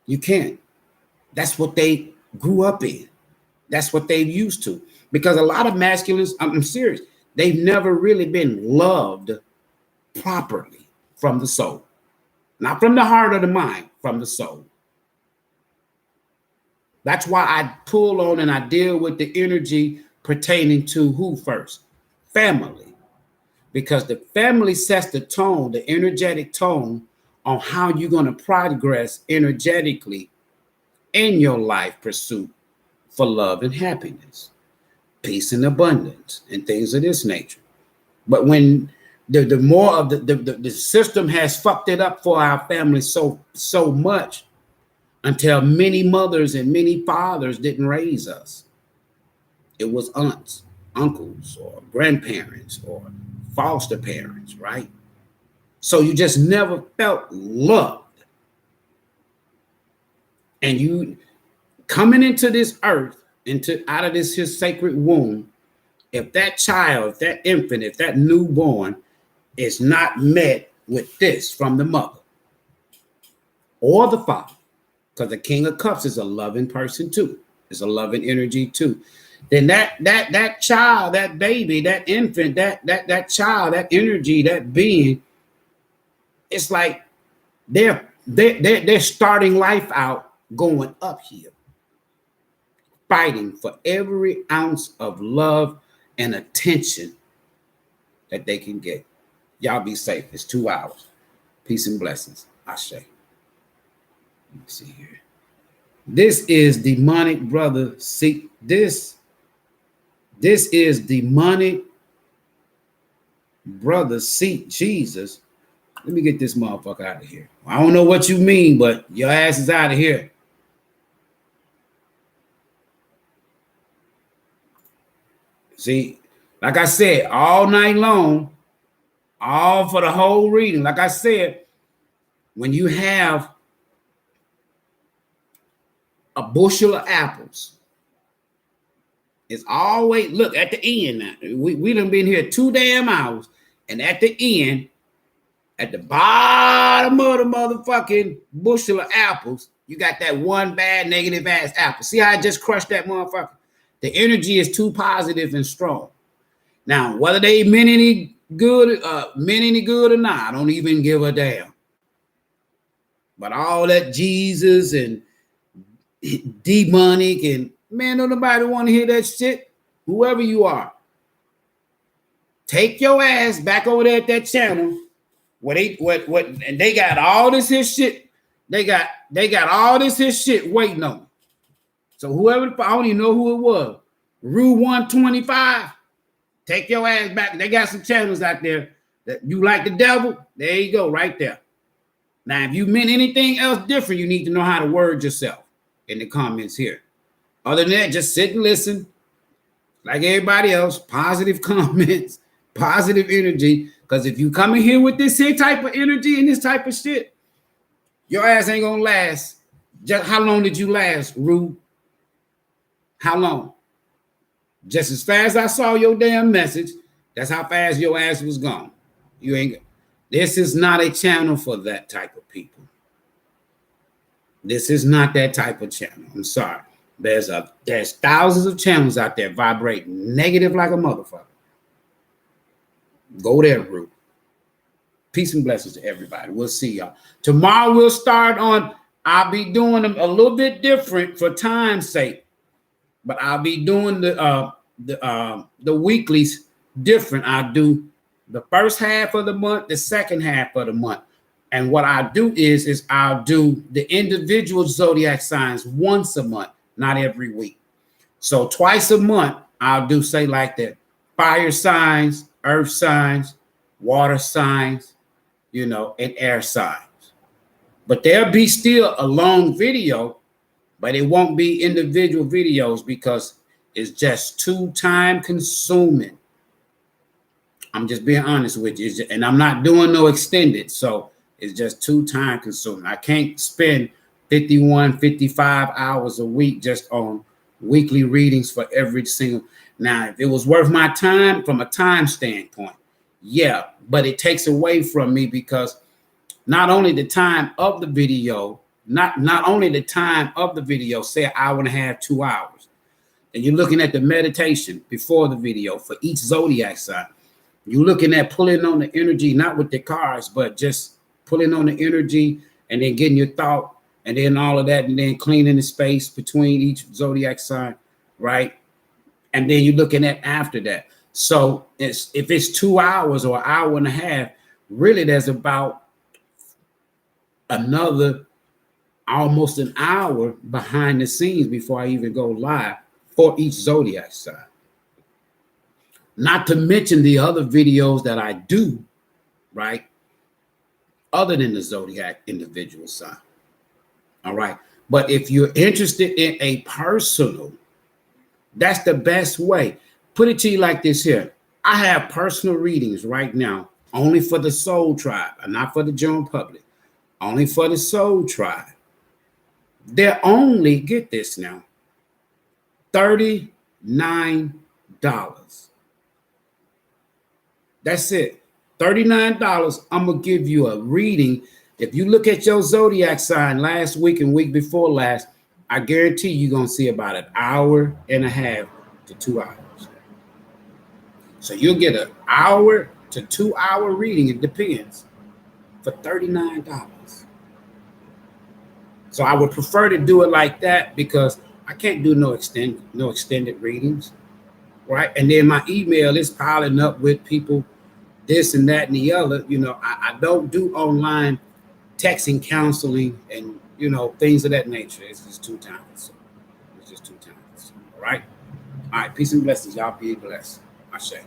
You can't. That's what they grew up in. That's what they're used to. Because a lot of masculines, I'm serious, they've never really been loved properly from the soul. Not from the heart or the mind, from the soul. That's why I pull on and I deal with the energy pertaining to who first? Family. Because the family sets the tone, the energetic tone on how you're going to progress energetically in your life pursuit for love and happiness, peace and abundance, and things of this nature. But when the more of the system has fucked it up for our family so much, until many mothers and many fathers didn't raise us. It was aunts, uncles, or grandparents, or foster parents, right? So you just never felt loved. And you coming into this earth, out of this his sacred womb, if that child, if that infant, if that newborn is not met with this from the mother or the father, because the King of Cups is a loving person too. It's a loving energy too. Then that child, that baby, that infant, that child, that energy, that being, it's like they're starting life out going uphill, fighting for every ounce of love and attention that they can get. Y'all be safe. It's 2 hours. Peace and blessings. Ashe. Let me see here. This is demonic brother. See, this is demonic brother. Seek Jesus. Let me get this motherfucker out of here. I don't know what you mean, but your ass is out of here. See, like I said, all night long, all for the whole reading. Like I said, when you have a bushel of apples, it's always, look, at the end now. We done been here 2 damn hours, and at the end, at the bottom of the motherfucking bushel of apples, you got that one bad negative ass apple. See how I just crushed that motherfucker? The energy is too positive and strong. Now, whether they meant any good or not, I don't even give a damn. But all that Jesus and demonic and man, don't nobody want to hear that shit. Whoever you are, take your ass back over there at that channel where and they got all this here shit. They got all this here shit waiting on. So whoever, I don't even know who it was. Rue 125. Take your ass back. They got some channels out there that you like the devil. There you go, right there. Now, if you meant anything else different, you need to know how to word yourself in the comments here. Other than that, just sit and listen. Like everybody else, positive comments, positive energy. Because if you come in here with this here type of energy and this type of shit, your ass ain't gonna last. Just how long did you last, Rue? How long? Just as fast as I saw your damn message, that's how fast your ass was gone. You ain't. This is not a channel for that type of people. This is not that type of channel. I'm sorry. There's thousands of channels out there vibrating negative like a motherfucker. Go there, Rue. Peace and blessings to everybody. We'll see y'all. Tomorrow we'll start on, I'll be doing them a little bit different for time's sake, but I'll be doing the weeklies different. I'll do the first half of the month, the second half of the month. And what I do is I'll do the individual zodiac signs once a month, not every week. So twice a month, I'll do, say, like the fire signs, earth signs, water signs, and air signs. But there'll be still a long video, but it won't be individual videos because it's just too time consuming. I'm just being honest with you. And I'm not doing no extended. So it's just too time consuming. I can't spend 51, 55 hours a week just on weekly readings for every single. Now, if it was worth my time from a time standpoint, yeah, but it takes away from me because not only the time of the video, not only the time of the video, say an hour and a half, 2 hours, and you're looking at the meditation before the video for each zodiac sign. You're looking at pulling on the energy, not with the cards, but just pulling on the energy and then getting your thought and then all of that and then cleaning the space between each zodiac sign, right? And then you're looking at after that. So if it's 2 hours or an hour and a half, really there's about another almost an hour behind the scenes before I even go live for each zodiac sign. Not to mention the other videos that I do, right? Other than the zodiac individual sign. All right. But if you're interested in a personal, that's the best way. Put it to you like this here. I have personal readings right now, only for the soul tribe and not for the general public. Only for the soul tribe. They're only, get this now, $39. That's it. $39. I'm going to give you a reading. If you look at your zodiac sign last week and week before last, I guarantee you're going to see about an hour and a half to 2 hours. So you'll get an hour to 2 hour reading. It depends. For $39. So I would prefer to do it like that because I can't do no extended readings, right? And then my email is piling up with people this and that and the other. You know, I don't do online texting counseling and, you know, things of that nature. It's just too talented. It's just too talented. All right. All right. Peace and blessings. Y'all be blessed. I say.